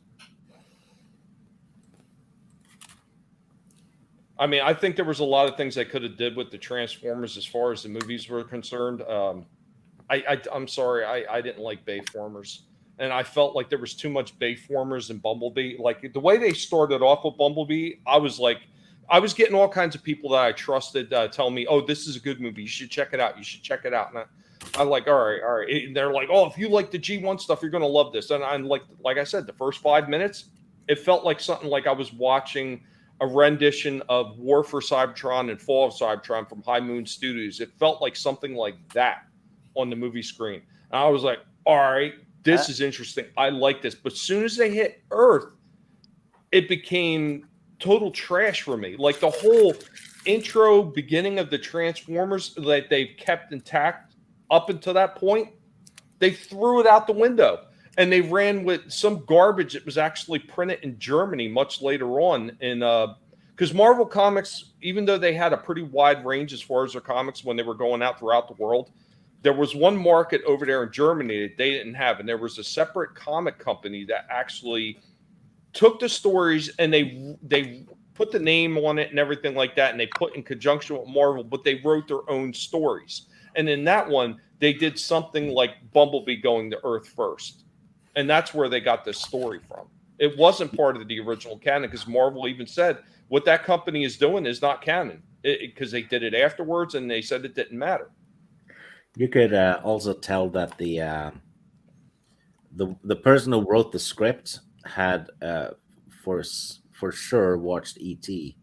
[SPEAKER 1] I mean, I think there was a lot of things they could have did with the Transformers as far as the movies were concerned. I'm sorry, I didn't like Bayformers, and I felt like there was too much Bayformers in Bumblebee. Like the way they started off with Bumblebee, I was getting all kinds of people that I trusted tell me, "Oh, this is a good movie. You should check it out. You should check it out." And I'm like, "All right." And they're like, "Oh, if you like the G1 stuff, you're gonna love this." And I'm like I said, the first 5 minutes, it felt like something like I was watching a rendition of War for Cybertron and Fall of Cybertron from High Moon Studios. It felt like something like that on the movie screen. And I was like, all right, this is interesting. I like this. But as soon as they hit Earth, it became total trash for me. Like the whole intro beginning of the Transformers that they've kept intact up until that point, they threw it out the window. And they ran with some garbage that was actually printed in Germany much later on. Because Marvel Comics, even though they had a pretty wide range as far as their comics when they were going out throughout the world, there was one market over there in Germany that they didn't have. And there was a separate comic company that actually took the stories and they put the name on it and everything like that. And they put in conjunction with Marvel, but they wrote their own stories. And in that one, they did something like Bumblebee going to Earth first. And that's where they got this story from. It wasn't part of the original canon because Marvel even said what that company is doing is not canon because they did it afterwards and they said it didn't matter.
[SPEAKER 2] You could also tell that the the person who wrote the script had for sure watched E.T.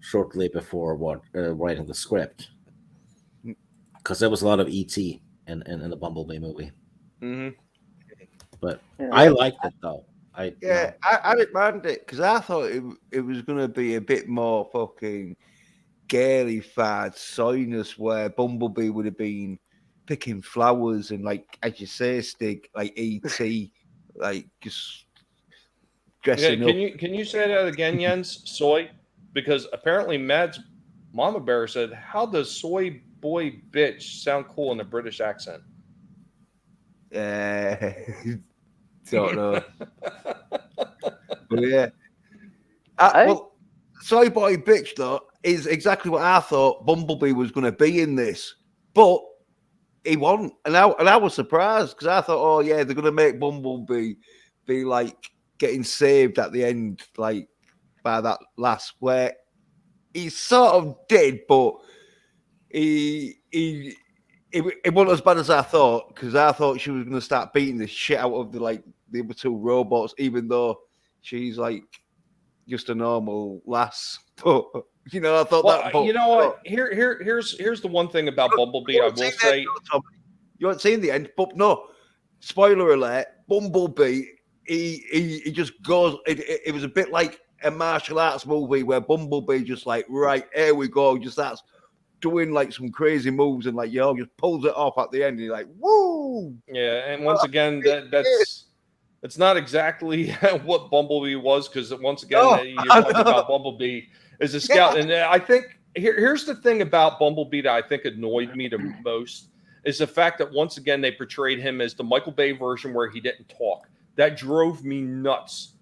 [SPEAKER 2] shortly before writing the script, because there was a lot of E.T. in the Bumblebee movie.
[SPEAKER 1] Mm-hmm.
[SPEAKER 2] But
[SPEAKER 4] Yeah.
[SPEAKER 2] I liked it though. I
[SPEAKER 3] didn't mind it because I thought it was going to be a bit more fucking scary-fied sinus, where Bumblebee would have been picking flowers and, like, as you say, Stig, like E.T., like just dressing up.
[SPEAKER 1] Can you say that again, Jens? Soy, because apparently Mad's mama bear said, "How does soy boy bitch sound cool in a British accent?"
[SPEAKER 3] Don't know. But yeah.
[SPEAKER 4] I-
[SPEAKER 3] Soy Boy Bitch, though, is exactly what I thought Bumblebee was going to be in this. But he wasn't. And I was surprised because I thought, oh, yeah, they're going to make Bumblebee be like getting saved at the end, like by that last where he sort of did, but it wasn't as bad as I thought, because I thought she was going to start beating the shit out of the other two robots, even though she's like just a normal lass. But I thought that. But,
[SPEAKER 1] you know what? Here's the one thing about Bumblebee. I will say,
[SPEAKER 3] you haven't seen the end, but no. Spoiler alert: Bumblebee. He just goes. It was a bit like a martial arts movie where Bumblebee just like, right, here we go, just starts doing like some crazy moves and like just pulls it off at the end. And you're like, woo!
[SPEAKER 1] yeah. And once again, that's not exactly what Bumblebee was, because once again, you're talking about Bumblebee as a scout. And I think here's the thing about Bumblebee that I think annoyed me the most is the fact that once again they portrayed him as the Michael Bay version where he didn't talk. That drove me nuts.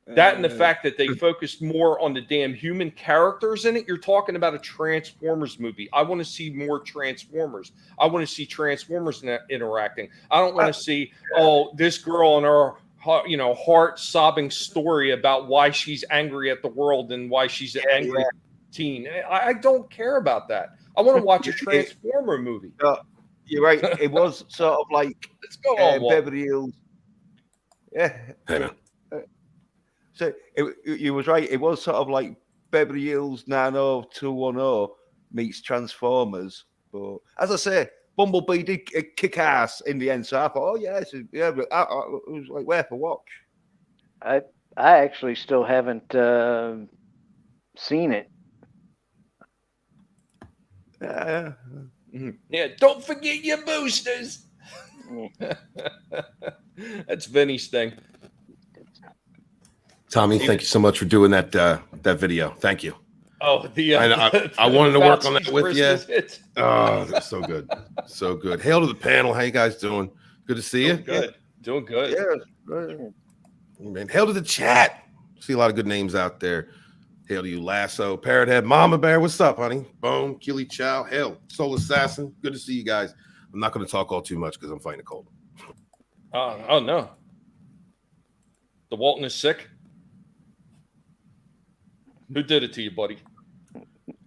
[SPEAKER 1] That and the fact that they focused more on the damn human characters in it. You're talking about a Transformers movie. I want to see more Transformers. I want to see Transformers interacting. I don't want to see, this girl and her, heart sobbing story about why she's angry at the world and why she's an angry teen. I don't care about that. I want to watch a Transformer movie.
[SPEAKER 3] You're right. It was sort of like
[SPEAKER 1] Let's go on,
[SPEAKER 3] Beverly Hills. Yeah.
[SPEAKER 5] Hey, man.
[SPEAKER 3] So you was right. It was sort of like Beverly Hills 90210 meets Transformers. But as I say, Bumblebee did kick ass in the end. So I thought, but it was like worth a watch.
[SPEAKER 4] I actually still haven't seen it.
[SPEAKER 1] Yeah, don't forget your boosters. That's Vinny's thing.
[SPEAKER 5] Tommy, thank you so much for doing that video. Thank you.
[SPEAKER 1] Oh,
[SPEAKER 5] I wanted to work on that with you.
[SPEAKER 1] Hit.
[SPEAKER 5] Oh, that's so good. So good. Hail to the panel. How you guys doing? Good to see you.
[SPEAKER 1] Good. Doing good.
[SPEAKER 3] Yeah.
[SPEAKER 5] Man, hail to the chat. See a lot of good names out there. Hail to you, Lasso, Parrot Head, Mama Bear. What's up, honey? Boom, Keely Chow, hail, Soul Assassin. Good to see you guys. I'm not going to talk all too much because I'm fighting a cold.
[SPEAKER 1] Oh no. The Walton is sick. Who did it to you, buddy?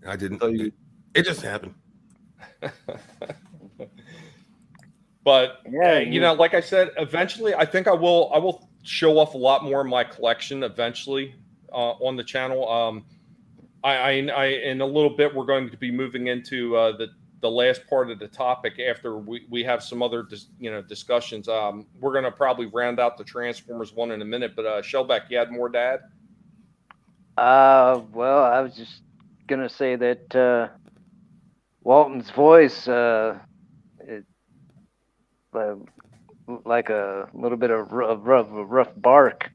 [SPEAKER 5] I didn't. It just happened.
[SPEAKER 1] But like I said, eventually, I think I will show off a lot more of my collection eventually on the channel. I in a little bit we're going to be moving into the last part of the topic after we have some other discussions. We're going to probably round out the Transformers one in a minute. But Shellback, you had more, Dad?
[SPEAKER 4] Well, I was just gonna say that Walton's voice, like a little bit of rough bark.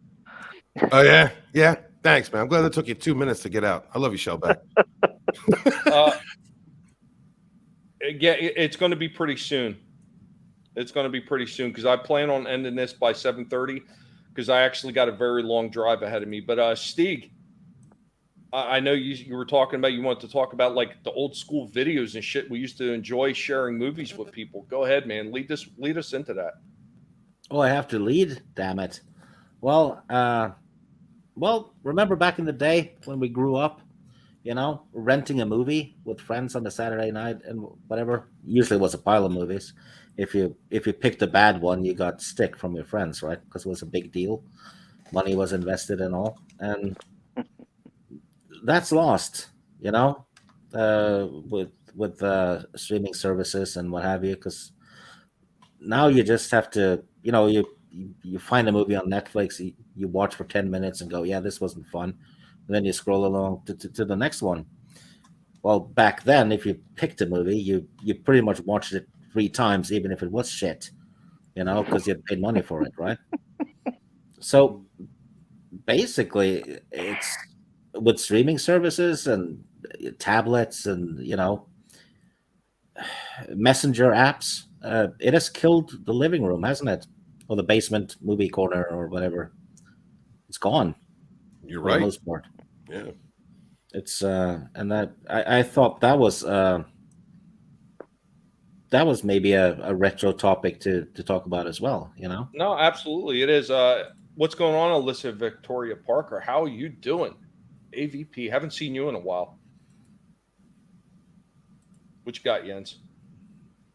[SPEAKER 5] Oh yeah. Thanks, man. I'm glad it took you 2 minutes to get out. I love you, Shellback.
[SPEAKER 1] Yeah, it's going to be pretty soon. It's going to be pretty soon because I plan on ending this by 7:30 because I actually got a very long drive ahead of me. But Stig, I know you were talking about, you wanted to talk about like the old school videos and shit. We used to enjoy sharing movies with people. Go ahead, man. Lead us into that.
[SPEAKER 2] Oh, I have to lead. Damn it. Well, remember back in the day when we grew up, renting a movie with friends on a Saturday night and whatever. Usually it was a pile of movies. if you picked a bad one, you got stick from your friends, right? Because it was a big deal. Money was invested and all, and that's lost, you know, with streaming services and what have you. Because now you just have to, you find a movie on Netflix, you watch for 10 minutes and go, yeah, this wasn't fun, and then you scroll along to the next one. Well, back then, if you picked a movie, you pretty much watched it 3 times, even if it was shit, because you had paid money for it, right? So basically, it's with streaming services and tablets and messenger apps. It has killed the living room, hasn't it? Or the basement movie corner or whatever. It's gone.
[SPEAKER 5] You're
[SPEAKER 2] For
[SPEAKER 5] right.
[SPEAKER 2] the most part.
[SPEAKER 5] Yeah.
[SPEAKER 2] It's and that I thought that was maybe a retro topic to talk about as well.
[SPEAKER 1] No, absolutely, it is. What's going on, Alyssa Victoria Parker? How are you doing? AVP, haven't seen you in a while. What you got, Jens?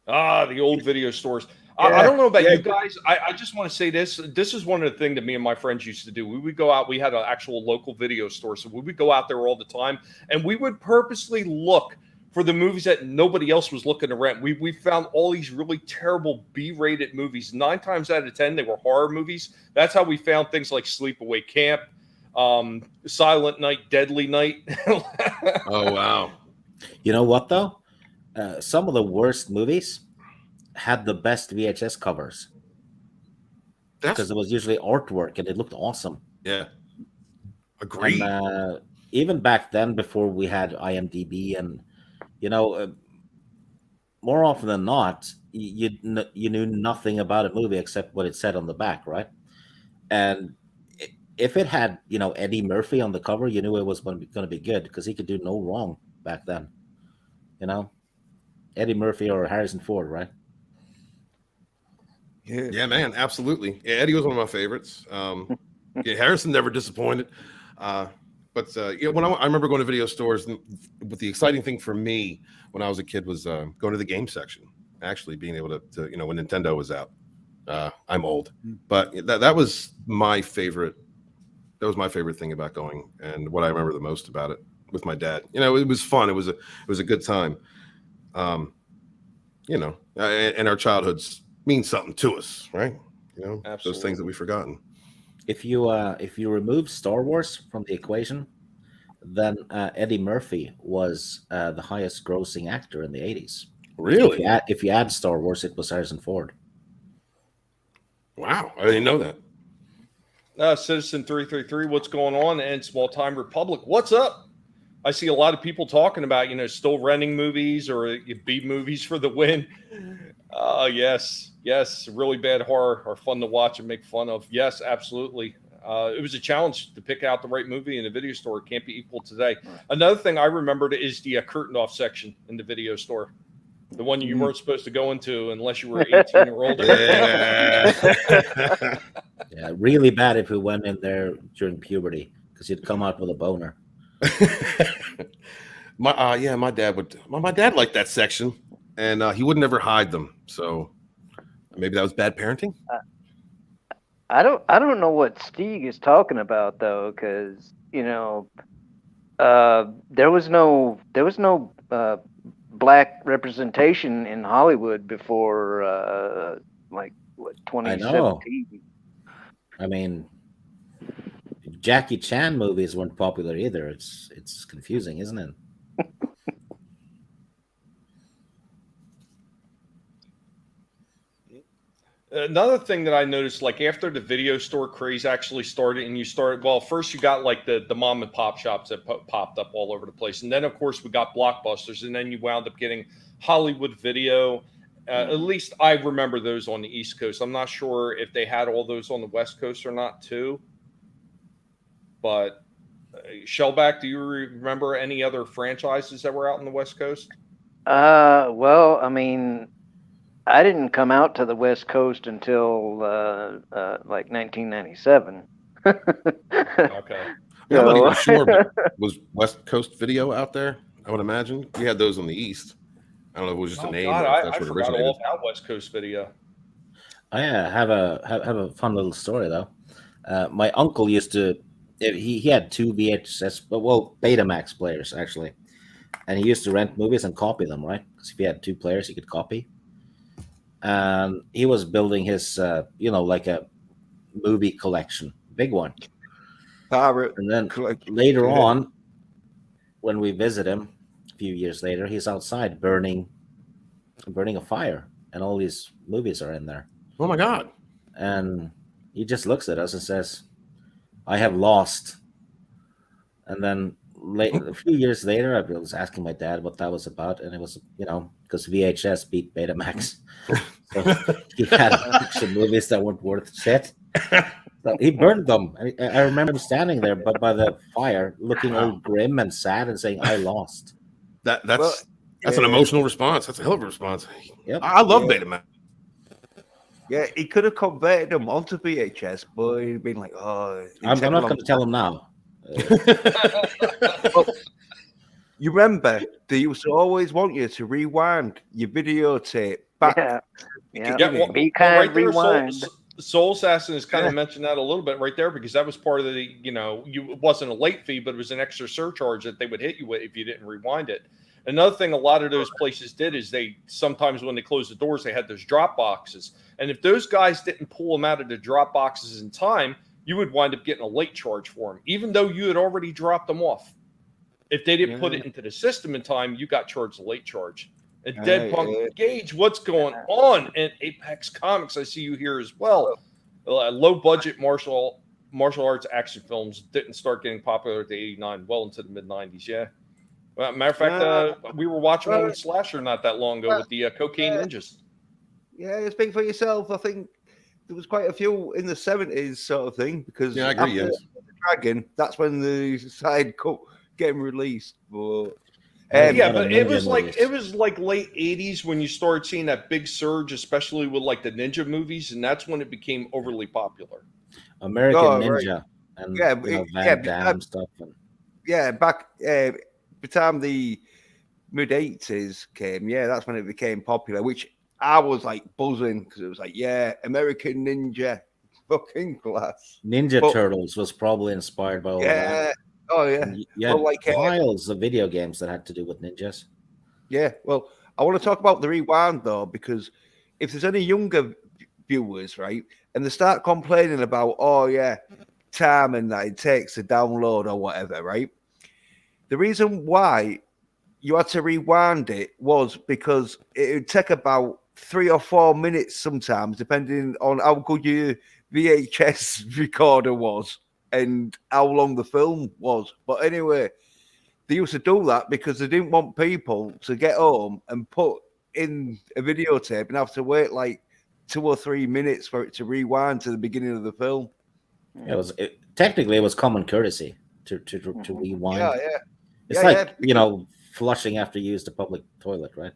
[SPEAKER 1] The old video stores. I don't know about you guys. I just want to say this. This is one of the things that me and my friends used to do. We would go out. We had an actual local video store. So we would go out there all the time. And we would purposely look for the movies that nobody else was looking to rent. We found all these really terrible B-rated movies. 9 times out of 10, they were horror movies. That's how we found things like Sleepaway Camp, Silent Night, Deadly Night.
[SPEAKER 5] Oh, wow.
[SPEAKER 2] You know what, though? Some of the worst movies had the best VHS covers because it was usually artwork and it looked awesome.
[SPEAKER 5] Yeah, agreed.
[SPEAKER 2] And, even back then, before we had IMDb, and more often than not, you knew nothing about a movie except what it said on the back, right? And if it had Eddie Murphy on the cover, you knew it was going to be good because he could do no wrong back then. Eddie Murphy or Harrison Ford, right?
[SPEAKER 5] Yeah, man, absolutely. Yeah, Eddie was one of my favorites. Harrison never disappointed. But when I remember going to video stores, but the exciting thing for me when I was a kid was going to the game section. Actually, being able to when Nintendo was out. I'm old, but that was my favorite. That was my favorite thing about going, and what I remember the most about it with my dad. It was fun. It was a good time. And our childhoods mean something to us, right?
[SPEAKER 1] Absolutely.
[SPEAKER 5] Those things that we've forgotten.
[SPEAKER 2] If you remove Star Wars from the equation, then Eddie Murphy was the highest grossing actor in the 80s.
[SPEAKER 5] Really?
[SPEAKER 2] If you add Star Wars, it was Harrison Ford.
[SPEAKER 5] Wow, I didn't know that.
[SPEAKER 1] Citizen 333, what's going on? And Small Time Republic, what's up? I see a lot of people talking about, still renting movies or B movies for the win. Yes, really bad horror are fun to watch and make fun of. Yes, absolutely. It was a challenge to pick out the right movie in a video store. It can't be equal today. Another thing I remembered is the curtained off section in the video store. The one you weren't supposed to go into unless you were 18 or older.
[SPEAKER 5] Yeah.
[SPEAKER 2] Yeah, really bad if we went in there during puberty because you'd come out with a boner.
[SPEAKER 5] My dad would. My dad liked that section, and he would never hide them. So maybe that was bad parenting.
[SPEAKER 4] I don't know what Stieg is talking about though, because there was no black representation in Hollywood before 2017.
[SPEAKER 2] I mean, Jackie Chan movies weren't popular either. It's confusing, isn't it?
[SPEAKER 1] Another thing that I noticed, like after the video store craze actually started, and first you got like the mom and pop shops that popped up all over the place, and then of course we got Blockbusters, and then you wound up getting Hollywood Video. At least I remember those on the East Coast. I'm not sure if they had all those on the West Coast or not too. But Shellback, do you remember any other franchises that were out on the West Coast?
[SPEAKER 4] Well, I mean, I didn't come out to the West Coast until like 1997.
[SPEAKER 1] Okay.
[SPEAKER 5] Yeah, I'm not even sure, but was West Coast Video out there? I would imagine we had those on the East. I don't know if it was just a
[SPEAKER 1] Oh
[SPEAKER 5] name
[SPEAKER 1] God,
[SPEAKER 5] or if that's
[SPEAKER 1] I
[SPEAKER 5] where it
[SPEAKER 1] forgot
[SPEAKER 5] originated.
[SPEAKER 1] all about West Coast Video.
[SPEAKER 2] I have a fun little story though. My uncle used to he had two VHS, well, Betamax players actually, and he used to rent movies and copy them, right? Because if he had two players, he could copy. And he was building his, like a movie collection, big one.
[SPEAKER 3] Pirate
[SPEAKER 2] And then
[SPEAKER 3] collection.
[SPEAKER 2] later on, when we visit him a few years later, he's outside burning a fire, and all these movies are in there.
[SPEAKER 5] Oh my God.
[SPEAKER 2] And he just looks at us and says, "I have lost." And then a few years later, I was asking my dad what that was about, and it was, because VHS beat Betamax, so he had a bunch of movies that weren't worth shit. So he burned them. I remember standing there, but by the fire, looking all grim and sad, and saying, "I lost."
[SPEAKER 5] That's
[SPEAKER 3] Well,
[SPEAKER 5] an emotional response. That's a hell of a response.
[SPEAKER 2] Yep.
[SPEAKER 5] I love Betamax.
[SPEAKER 3] Yeah, he could have converted them onto VHS, but he'd been like, "Oh,
[SPEAKER 2] I'm not going to tell him now.
[SPEAKER 3] You remember they used to always want you to rewind your videotape back.
[SPEAKER 4] Yeah.
[SPEAKER 1] Yeah, well,
[SPEAKER 4] Be
[SPEAKER 1] well,
[SPEAKER 4] kind,
[SPEAKER 1] right there,
[SPEAKER 4] rewind.
[SPEAKER 1] Soul Assassin has kind of mentioned that a little bit right there, because that was part of the, it wasn't a late fee, but it was an extra surcharge that they would hit you with if you didn't rewind it. Another thing a lot of those places did is they sometimes, when they closed the doors, they had those drop boxes. And if those guys didn't pull them out of the drop boxes in time, you would wind up getting a late charge for them, even though you had already dropped them off. If they didn't put it into the system in time, you got charged a late charge. And Dead Punk Gage, what's going on in Apex Comics? I see you here as well. Low budget martial arts action films didn't start getting popular at the 89, well into the mid 90s. Yeah. Well, matter of fact, we were watching one with Slasher not that long ago with the Cocaine Ninjas.
[SPEAKER 3] Yeah, speak for yourself. I think there was quite a few in the 70s sort of thing, because
[SPEAKER 5] Yeah, I agree.
[SPEAKER 3] after
[SPEAKER 5] Yes.
[SPEAKER 3] Dragon, that's when the side cut getting released. But
[SPEAKER 1] yeah, but it was like late 80s when you started seeing that big surge, especially with like the ninja movies, and that's when it became overly popular.
[SPEAKER 2] American Ninja and Van Damme stuff.
[SPEAKER 3] Back by the time the mid 80s came, that's when it became popular, which I was like buzzing, because it was like, American Ninja, fucking class.
[SPEAKER 2] Ninja Turtles was probably inspired by all that.
[SPEAKER 3] Oh yeah.
[SPEAKER 2] And you had piles of video games that had to do with ninjas.
[SPEAKER 3] Yeah. Well, I want to talk about the rewind though, because if there's any younger viewers, right, and they start complaining about, time and that it takes to download or whatever, right? The reason why you had to rewind it was because it would take about 3 or 4 minutes sometimes, depending on how good your VHS recorder was and how long the film was. But anyway, they used to do that because they didn't want people to get home and put in a videotape and have to wait like 2 or 3 minutes for it to rewind to the beginning of the film.
[SPEAKER 2] Technically it was common courtesy to rewind.
[SPEAKER 3] Yeah.
[SPEAKER 2] It's flushing after you use the public toilet, right?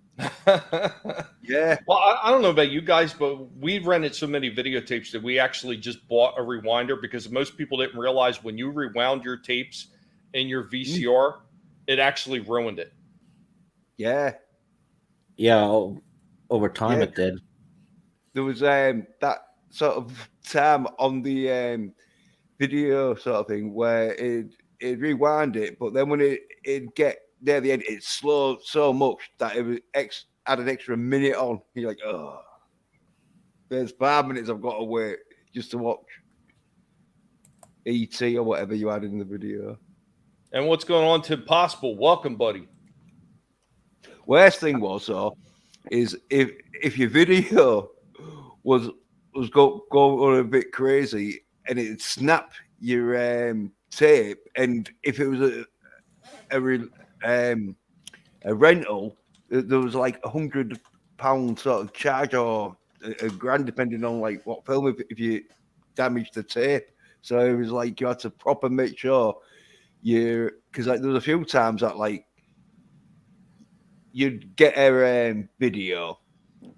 [SPEAKER 3] Yeah.
[SPEAKER 1] Well, I don't know about you guys, but we rented so many videotapes that we actually just bought a rewinder, because most people didn't realize when you rewound your tapes in your VCR, it actually ruined it.
[SPEAKER 3] Yeah.
[SPEAKER 2] Yeah, over time it did.
[SPEAKER 3] There was that sort of time on the video sort of thing where it'd rewind it, but then when it'd get near the end, it slowed so much that it was add an extra minute on. You're like, oh, there's 5 minutes I've got to wait just to watch E.T. or whatever you had in the video.
[SPEAKER 1] And what's going on, Tim Possible? Welcome, buddy.
[SPEAKER 3] Worst thing was is if your video was going a bit crazy and it'd snap your tape, and if it was a rental, there was like £100 sort of charge, or a grand depending on like what film, if you damaged the tape. So it was like you had to proper make sure because like there was a few times that like you'd get a video,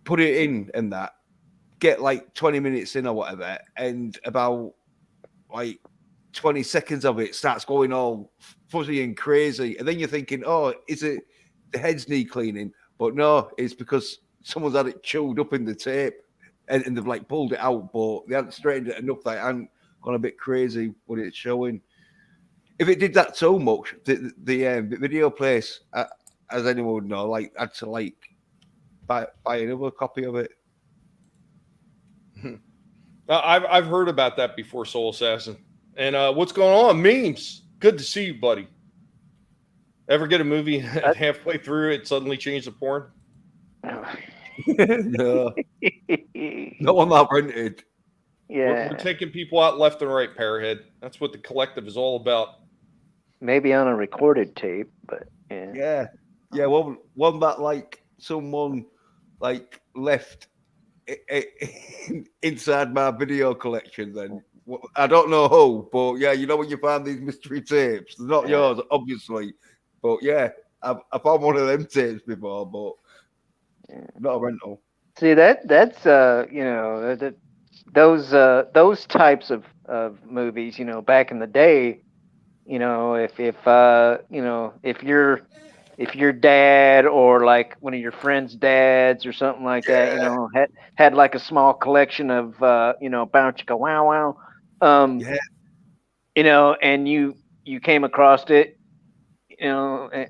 [SPEAKER 3] put it in, and that get like 20 minutes in or whatever, and about like 20 seconds of it starts going all fuzzy and crazy, and then you're thinking, oh, is it the head's knee cleaning, But no, it's because someone's had it chewed up in the tape and they've like pulled it out, but they haven't straightened it enough that it hadn't gone a bit crazy what it's showing. If it did that so much, the video place, as anyone would know, like had to like buy another copy of it.
[SPEAKER 1] I've heard about that before, Soul Assassin. And what's going on? Memes. Good to see you, buddy. Ever get a movie halfway through it suddenly change to porn?
[SPEAKER 3] No, not one that rented.
[SPEAKER 4] Yeah,
[SPEAKER 1] We're taking people out left and right, Pearhead. That's what the collective is all about.
[SPEAKER 4] maybe on a recorded tape, but
[SPEAKER 3] Yeah. One that like someone like left inside my video collection. Then I don't know who, but yeah, you know when you find these mystery tapes, they're not yours, obviously. But yeah, I found one of them tapes before, but not a rental.
[SPEAKER 4] See that's those types of movies, back in the day, if your dad or like one of your friends' dads or something like that, had like a small collection of Bow Chicka Wow Wow, and you came across it, when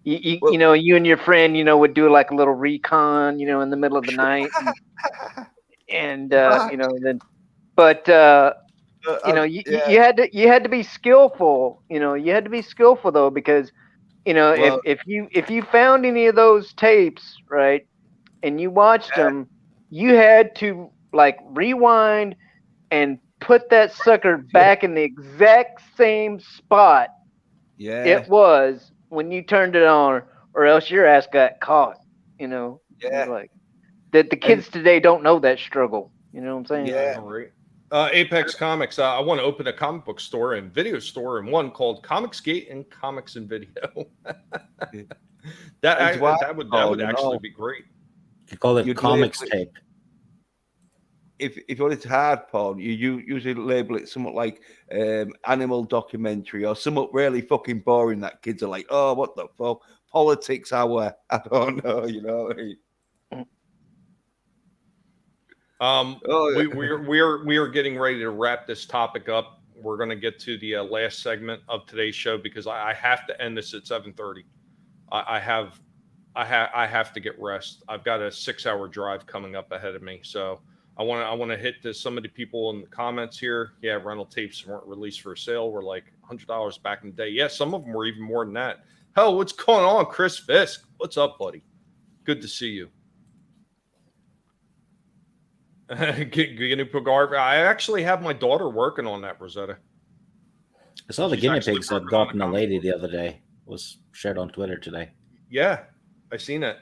[SPEAKER 4] you and your friend, would do like a little recon, in the middle of the night, and then, but you had to be skillful, you had to be skillful though, because if you found any of those tapes, right, and you watched them, you had to like rewind and put that sucker back in the exact same spot it was when you turned it on, or else your ass got caught. Like that. The kids today don't know that struggle. You know what I'm saying?
[SPEAKER 3] Yeah.
[SPEAKER 1] Right. Apex Comics. I want to open a comic book store and video store in one called Comicsgate and Comics and Video. that would actually be great.
[SPEAKER 2] You call it
[SPEAKER 3] You'd
[SPEAKER 2] comics
[SPEAKER 3] label it-
[SPEAKER 2] tape.
[SPEAKER 3] If you want it hard porn, you usually label it somewhat like animal documentary or somewhat really fucking boring that kids are like, oh, what the fuck? Politics hour. I don't know, what I mean?
[SPEAKER 1] We are getting ready to wrap this topic up. We're going to get to the last segment of today's show because I have to end this at 7:30. I have to get rest. I've got a 6-hour drive coming up ahead of me, so I want to hit some of the people in the comments here. Yeah, rental tapes weren't released for sale. Were like $100 back in the day. Yeah, some of them were even more than that. Hell, what's going on, Chris Fisk? What's up, buddy? Good to see you. Guinea pig art. I actually have my daughter working on that, Rosetta.
[SPEAKER 2] I saw the
[SPEAKER 1] She's
[SPEAKER 2] guinea
[SPEAKER 1] actually
[SPEAKER 2] pigs had
[SPEAKER 1] working on
[SPEAKER 2] gotten
[SPEAKER 1] a
[SPEAKER 2] a
[SPEAKER 1] comic
[SPEAKER 2] lady
[SPEAKER 1] book.
[SPEAKER 2] the other day. Was shared on Twitter today.
[SPEAKER 1] Yeah, I seen it.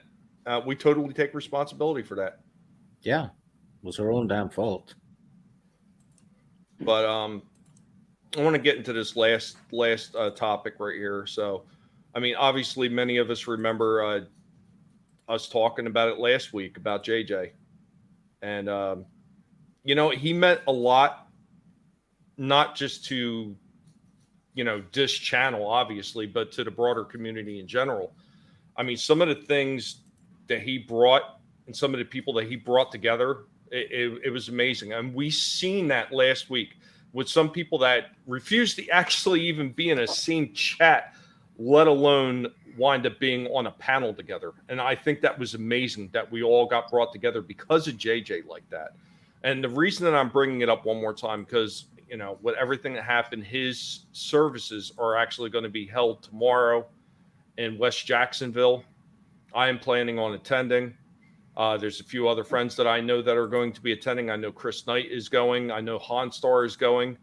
[SPEAKER 1] We totally take responsibility for that.
[SPEAKER 2] Yeah, it was her own damn fault.
[SPEAKER 1] But I want to get into this last topic right here. So, I mean, obviously, many of us remember us talking about it last week about JJ, and he meant a lot, not just to this channel, obviously, but to the broader community in general. I mean, some of the things that he brought and some of the people that he brought together, it was amazing. And we seen that last week with some people that refused to actually even be in a same chat, let alone wind up being on a panel together. And I think that was amazing that we all got brought together because of JJ like that. And the reason that I'm bringing it up one more time, because, with everything that happened, his services are actually going to be held tomorrow in West Jacksonville. I am planning on attending. There's a few other friends that I know that are going to be attending. I know Chris Knight is going. I know Hanstar is going.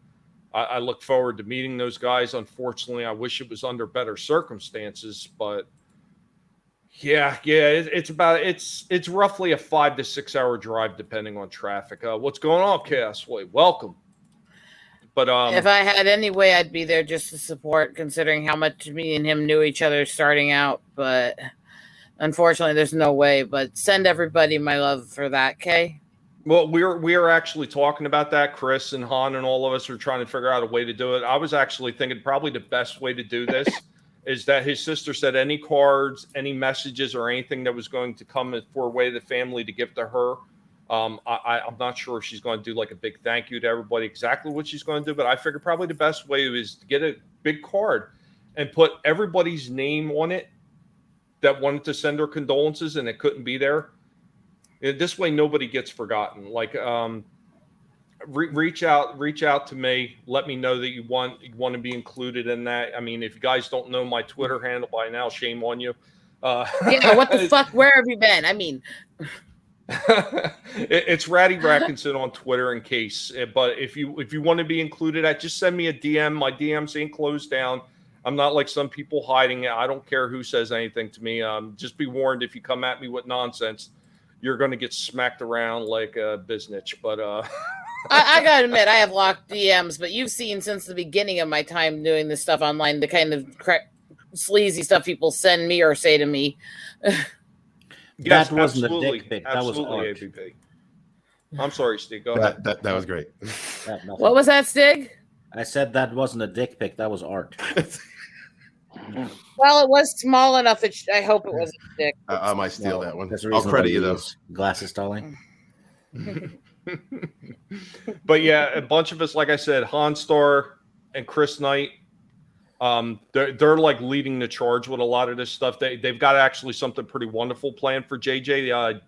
[SPEAKER 1] I look forward to meeting those guys. Unfortunately, I wish it was under better circumstances, but yeah, it's roughly a 5 to 6 hour drive depending on traffic. What's going on, Chaos Way? Welcome. But
[SPEAKER 6] if I had any way, I'd be there just to support, considering how much me and him knew each other starting out. But unfortunately, there's no way. But send everybody my love for that, Kay.
[SPEAKER 1] Well, we are actually talking about that. Chris and Han and all of us are trying to figure out a way to do it. I was actually thinking probably the best way to do this is that his sister said any cards, any messages, or anything that was going to come for way of the family to give to her. I'm not sure if she's going to do like a big thank you to everybody, exactly what she's going to do, but I figured probably the best way is to get a big card and put everybody's name on it that wanted to send her condolences and it couldn't be there. This way, nobody gets forgotten. Like, reach out to me. Let me know that you want to be included in that. I mean, if you guys don't know my Twitter handle by now, shame on you.
[SPEAKER 6] Yeah, what the fuck? Where have you been? I mean,
[SPEAKER 1] it's Ratty Rackinson on Twitter in case. But if you want to be included, just send me a DM. My DMs ain't closed down. I'm not like some people hiding it. I don't care who says anything to me. Just be warned, if you come at me with nonsense, you're going to get smacked around like a biznitch. But
[SPEAKER 6] I gotta admit, I have locked DMs, but you've seen since the beginning of my time doing this stuff online, the kind of sleazy stuff people send me or say to me.
[SPEAKER 1] Yes,
[SPEAKER 2] that wasn't
[SPEAKER 1] absolutely.
[SPEAKER 2] a dick pic. That
[SPEAKER 1] Absolutely,
[SPEAKER 2] was art.
[SPEAKER 1] ABP. I'm sorry, Steve. Go ahead.
[SPEAKER 5] That was great.
[SPEAKER 6] What was that, Stig?
[SPEAKER 2] I said that wasn't a dick pic. That was art.
[SPEAKER 6] Well, it was small enough. I hope it wasn't a dick.
[SPEAKER 5] I might steal that one.
[SPEAKER 2] That's the
[SPEAKER 5] I'll
[SPEAKER 2] reason
[SPEAKER 5] credit
[SPEAKER 2] why
[SPEAKER 5] you though.
[SPEAKER 2] use glasses, darling.
[SPEAKER 1] But yeah, a bunch of us, like I said, Hanstar and Chris Knight, they're like leading the charge with a lot of this stuff. They've got actually something pretty wonderful planned for JJ.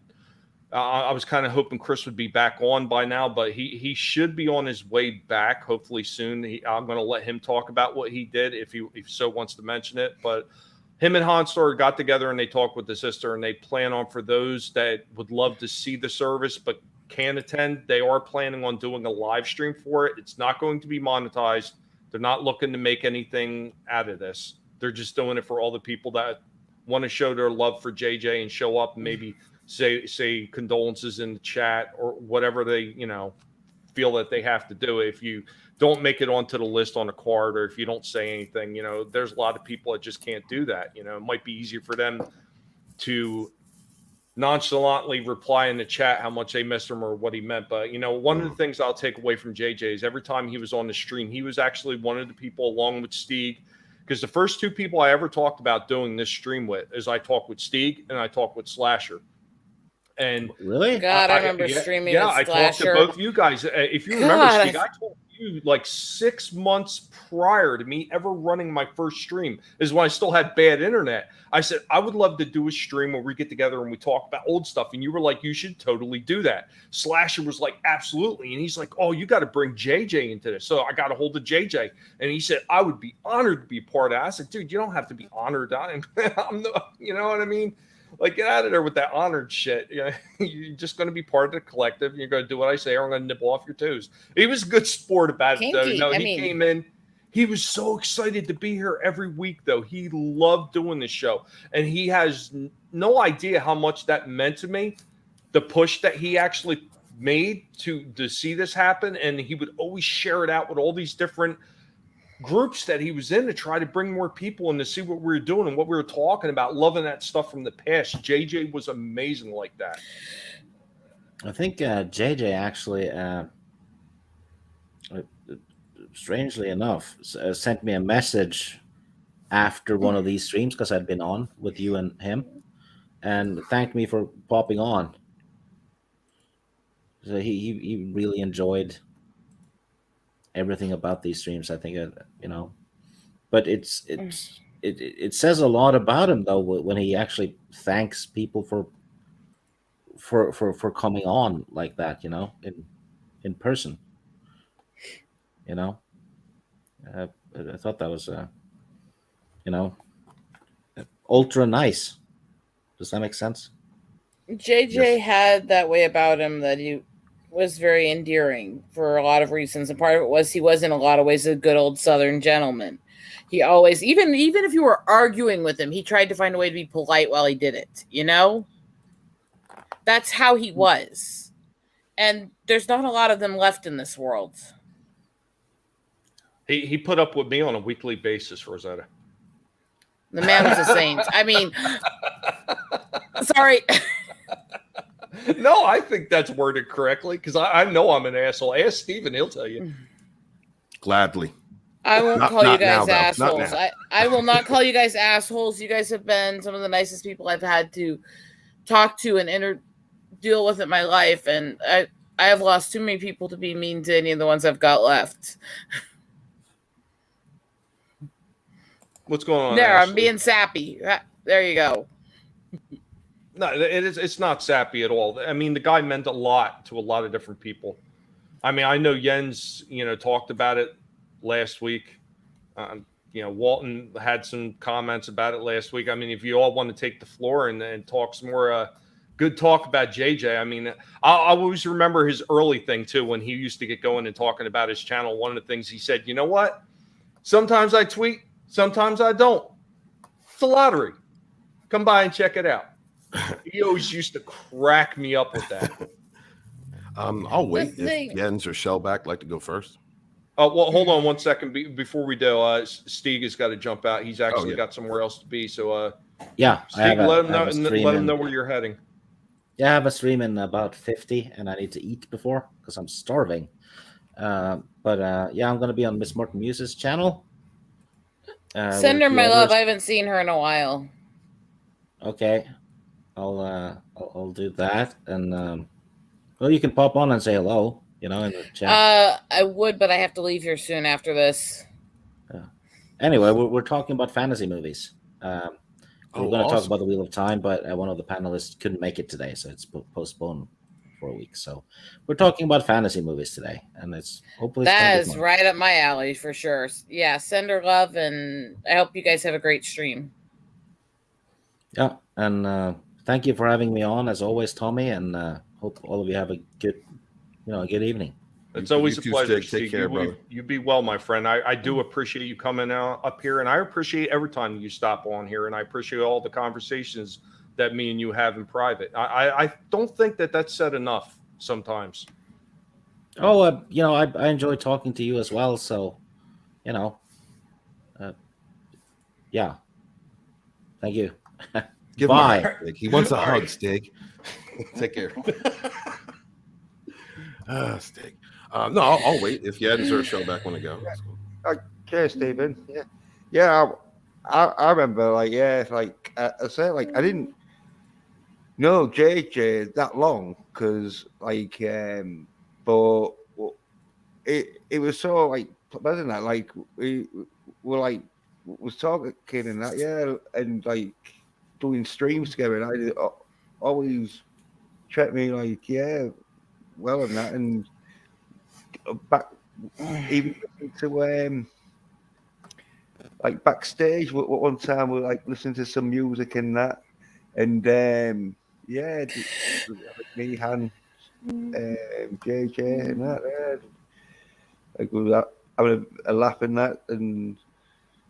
[SPEAKER 1] I was kind of hoping Chris would be back on by now, but he should be on his way back hopefully soon. I'm going to let him talk about what he did if so wants to mention it. But him and Hanstar got together and they talked with the sister, and they plan on, for those that would love to see the service but can't attend, they are planning on doing a live stream for it. It's not going to be monetized. They're not looking to make anything out of this. They're just doing it for all the people that want to show their love for JJ and show up and maybe say condolences in the chat or whatever they, feel that they have to do. If you don't make it onto the list on a card, or if you don't say anything, there's a lot of people that just can't do that. It might be easier for them to nonchalantly reply in the chat how much they missed him or what he meant. But, one of the things I'll take away from JJ is every time he was on the stream, he was actually one of the people, along with Stieg, because the first two people I ever talked about doing this stream with is I talked with Stieg and I talked with Slasher. And
[SPEAKER 2] Really?
[SPEAKER 6] God, I remember streaming with
[SPEAKER 1] I talked to
[SPEAKER 6] Slasher.
[SPEAKER 1] both you guys. If you remember, Stieg, I told you like 6 months prior to me ever running my first stream is when I still had bad internet. I said, I would love to do a stream where we get together and we talk about old stuff. And you were like, you should totally do that. Slasher was like, absolutely. And he's like, oh, you got to bring JJ into this. So I got a hold of JJ and he said, I would be honored to be part of it. I said, dude, you don't have to be honored. You know what I mean? Like, get out of there with that honored shit. You're just going to be part of the collective. And you're going to do what I say, or I'm going to nibble off your toes. He was a good sport about it, though. He came in. He was so excited to be here every week, though. He loved doing this show. And he has no idea how much that meant to me, the push that he actually made to see this happen. And he would always share it out with all these different groups that he was in to try to bring more people in to see what we were doing and what we were talking about, loving that stuff from the past. JJ was amazing like that.
[SPEAKER 2] I think JJ actually, strangely enough, sent me a message after one of these streams because I'd been on with you and him, and thanked me for popping on. So he really enjoyed everything about these streams. I think but it says a lot about him though when he actually thanks people for coming on like that, in person. I thought that was ultra nice. Does that make sense?
[SPEAKER 6] JJ had that way about him that he was very endearing for a lot of reasons, and part of it was he was in a lot of ways a good old Southern gentleman. He always, even if you were arguing with him, he tried to find a way to be polite while he did it. That's how he was, and there's not a lot of them left in this world.
[SPEAKER 1] He put up with me on a weekly basis, Rosetta.
[SPEAKER 6] The man was a saint. I mean, sorry.
[SPEAKER 1] No, I think that's worded correctly because I know I'm an asshole. Ask Steven, he'll tell you.
[SPEAKER 5] Gladly.
[SPEAKER 6] I won't
[SPEAKER 5] Not-
[SPEAKER 6] call you
[SPEAKER 5] not now,
[SPEAKER 6] guys
[SPEAKER 5] though. Not
[SPEAKER 6] assholes.
[SPEAKER 5] now.
[SPEAKER 6] I will not call you guys assholes. You guys have been some of the nicest people I've had to talk to and deal with in my life, and I have lost too many people to be mean to any of the ones I've got left.
[SPEAKER 1] What's going on?
[SPEAKER 6] There, I'm
[SPEAKER 1] Ashley?
[SPEAKER 6] being sappy. There you go.
[SPEAKER 1] No, it's not sappy at all. I mean, the guy meant a lot to a lot of different people. I mean, I know Jens, talked about it last week. Walton had some comments about it last week. I mean, if you all want to take the floor and talk some more good talk about JJ, I mean, I always remember his early thing too, when he used to get going and talking about his channel. One of the things he said, you know what? Sometimes I tweet, sometimes I don't. It's a lottery. Come by and check it out. He always used to crack me up with that.
[SPEAKER 5] I'll wait
[SPEAKER 6] The thing-
[SPEAKER 5] if Jens or Shellback like to go first.
[SPEAKER 1] Oh, well, hold on 1 second before we do. Stieg has got to jump out. He's actually
[SPEAKER 5] yeah.
[SPEAKER 1] got somewhere else to be. So,
[SPEAKER 2] Yeah,
[SPEAKER 1] Stieg, let him
[SPEAKER 2] I have a stream
[SPEAKER 1] let him
[SPEAKER 2] in-
[SPEAKER 1] know where you're heading.
[SPEAKER 2] Yeah, I have a stream in about 50, and I need to eat before because I'm starving. Yeah, I'm going to be on Miss Morton Muse's channel.
[SPEAKER 6] Send
[SPEAKER 2] with
[SPEAKER 6] her
[SPEAKER 2] a few
[SPEAKER 6] my love.
[SPEAKER 2] others.
[SPEAKER 6] I haven't seen her in a while.
[SPEAKER 2] Okay, I'll do that, and well, you can pop on and say hello, in the chat.
[SPEAKER 6] I would, but I have to leave here soon after this.
[SPEAKER 2] Anyway, we're talking about fantasy movies. We're going to talk
[SPEAKER 5] awesome.
[SPEAKER 2] about the Wheel of Time, but one of the panelists couldn't make it today, so it's postponed for a week. So we're talking about fantasy movies today, and it's hopefully it's gonna
[SPEAKER 6] That
[SPEAKER 2] be
[SPEAKER 6] is
[SPEAKER 2] fun.
[SPEAKER 6] right up my alley for sure. Yeah, send her love, and I hope you guys have a great stream.
[SPEAKER 2] Yeah, and thank you for having me on as always, Tommy, and hope all of you have a good evening.
[SPEAKER 1] It's
[SPEAKER 5] You
[SPEAKER 1] always a
[SPEAKER 5] too,
[SPEAKER 1] pleasure,
[SPEAKER 5] Stieg. Take
[SPEAKER 1] Steve.
[SPEAKER 5] care, brother.
[SPEAKER 1] You be well, my friend. I do appreciate you coming out up here, and I appreciate every time you stop on here, and I appreciate all the conversations that me and you have in private. I don't think that that's said enough sometimes.
[SPEAKER 2] Oh, I enjoy talking to you as well. So, yeah. Thank you.
[SPEAKER 5] Give
[SPEAKER 2] Bye.
[SPEAKER 5] him a hug. He wants a hug, Stig. Take care. Stig. No, I'll wait if Jens or Shellback want to go. That's cool.
[SPEAKER 3] Okay, Stephen. Yeah. I remember, I said, I didn't know JJ that long because, but it was so pleasant that we were was talking and that, yeah, and doing streams together, and I always check me well and that, and back even to backstage one time we were listening to some music and that, and yeah, me, Han, JJ and that, we were having a laugh in that and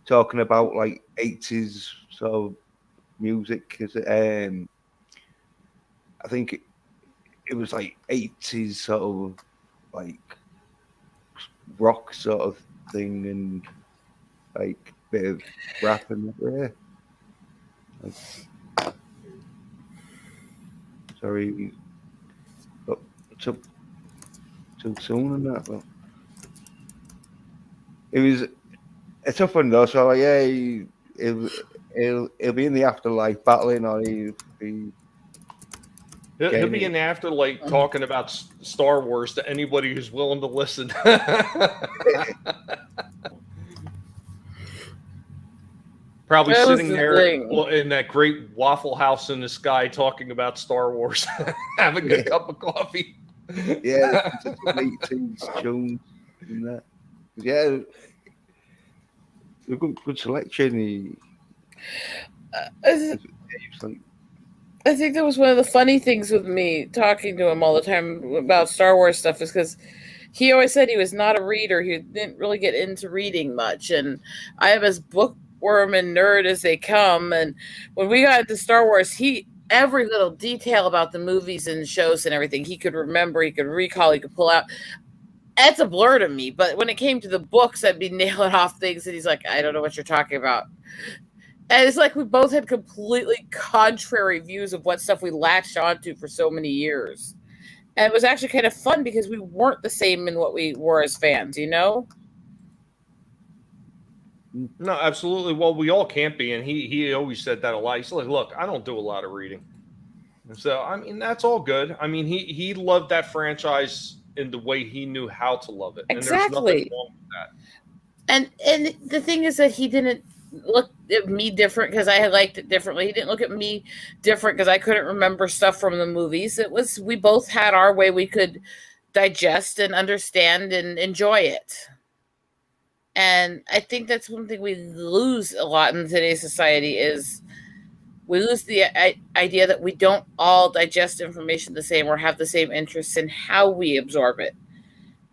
[SPEAKER 3] talking about 80s sort of music, because I think it was 80s sort of rock sort of thing, and bit of rap and that. Yeah. Sorry, but too soon and that, but it was a tough one though. So yeah, he'll be in the afterlife battling, or he'll be.
[SPEAKER 1] He'll be in the afterlife talking about Star Wars to anybody who's willing to listen. Probably
[SPEAKER 6] That was
[SPEAKER 1] sitting
[SPEAKER 6] the
[SPEAKER 1] there
[SPEAKER 6] thing.
[SPEAKER 1] in that great Waffle House in the sky talking about Star Wars, having a cup of coffee.
[SPEAKER 3] Yeah, late teens tunes and that. Yeah, a good selection.
[SPEAKER 6] I think that was one of the funny things with me talking to him all the time about Star Wars stuff, is because he always said he was not a reader. He didn't really get into reading much, and I am as bookworm and nerd as they come. And when we got into Star Wars, every little detail about the movies and shows and everything he could remember, he could recall, he could pull out. It's a blur to me, but when it came to the books, I'd be nailing off things, and he's like, I don't know what you're talking about. And it's like we both had completely contrary views of what stuff we latched onto for so many years. And it was actually kind of fun because we weren't the same in what we were as fans, you know?
[SPEAKER 1] No, absolutely. Well, we all can't be, and he always said that a lot. He's like, look, I don't do a lot of reading, and so I mean that's all good. I mean he loved that franchise in the way he knew how to love it, and there's nothing
[SPEAKER 6] Exactly.
[SPEAKER 1] wrong with that.
[SPEAKER 6] And the thing is that he didn't look at me different because I had liked it differently. He didn't look at me different because I couldn't remember stuff from the movies. It was, we both had our way we could digest and understand and enjoy it. And I think that's one thing we lose a lot in today's society is we lose the idea that we don't all digest information the same or have the same interests in how we absorb it.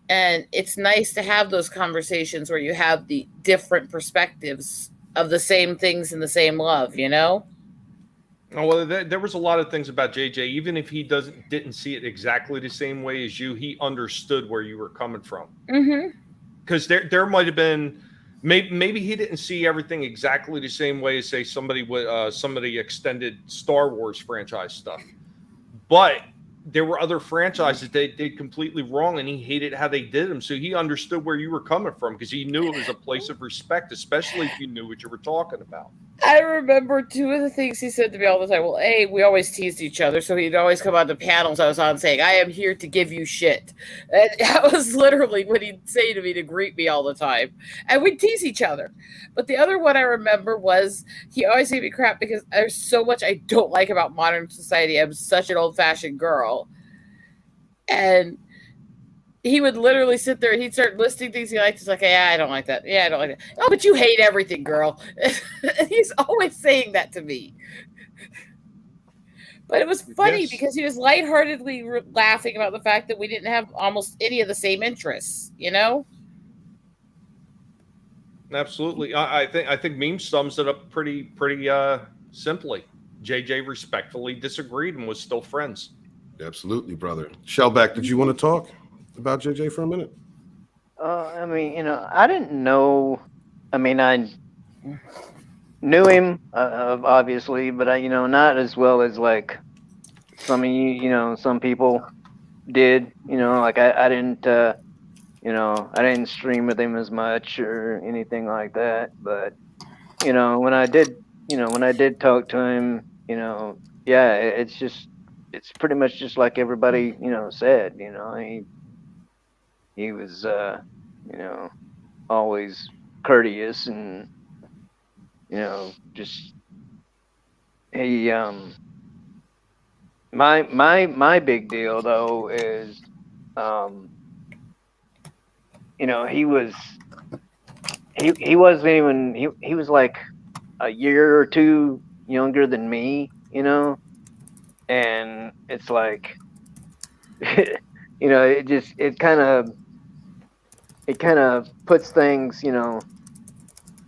[SPEAKER 6] And it's nice to have those conversations where you have the different perspectives of the same things and the same love, you know?
[SPEAKER 1] Oh, well, there was a lot of things about JJ. Even if he didn't see it exactly the same way as you, he understood where you were coming from.
[SPEAKER 6] Mm-hmm.
[SPEAKER 1] Because there might have been, maybe he didn't see everything exactly the same way as say somebody with somebody extended Star Wars franchise stuff, but there were other franchises they did completely wrong, and he hated how they did them. So he understood where you were coming from because he knew it was a place of respect, especially if you knew what you were talking about.
[SPEAKER 6] I remember two of the things he said to me all the time. Well, A, we always teased each other, so he'd always come on the panels I was on saying, I am here to give you shit. And that was literally what he'd say to me to greet me all the time. And we'd tease each other. But the other one I remember was he always gave me crap because there's so much I don't like about modern society. I'm such an old-fashioned girl. And he would literally sit there and he'd start listing things he liked. He's like, yeah, I don't like that. Yeah, I don't like that. Oh, but you hate everything, girl. He's always saying that to me. But it was funny
[SPEAKER 1] Yes.
[SPEAKER 6] because he was lightheartedly laughing about the fact that we didn't have almost any of the same interests, you know?
[SPEAKER 1] Absolutely. I think Meme sums it up pretty simply. JJ respectfully disagreed and was still friends.
[SPEAKER 5] Absolutely, brother. Shellback, did you want to talk about JJ for a minute?
[SPEAKER 4] I mean, I didn't know. I mean, I knew him obviously, but I, not as well as like some of you, some people did. Like I didn't, I didn't stream with him as much or anything like that. But when I did, when I did talk to him, yeah, it's pretty much just like everybody, said. He was, always courteous and, just he, my big deal though is, he wasn't even, he was like a year or two younger than me, and it's like, it kind of puts things, in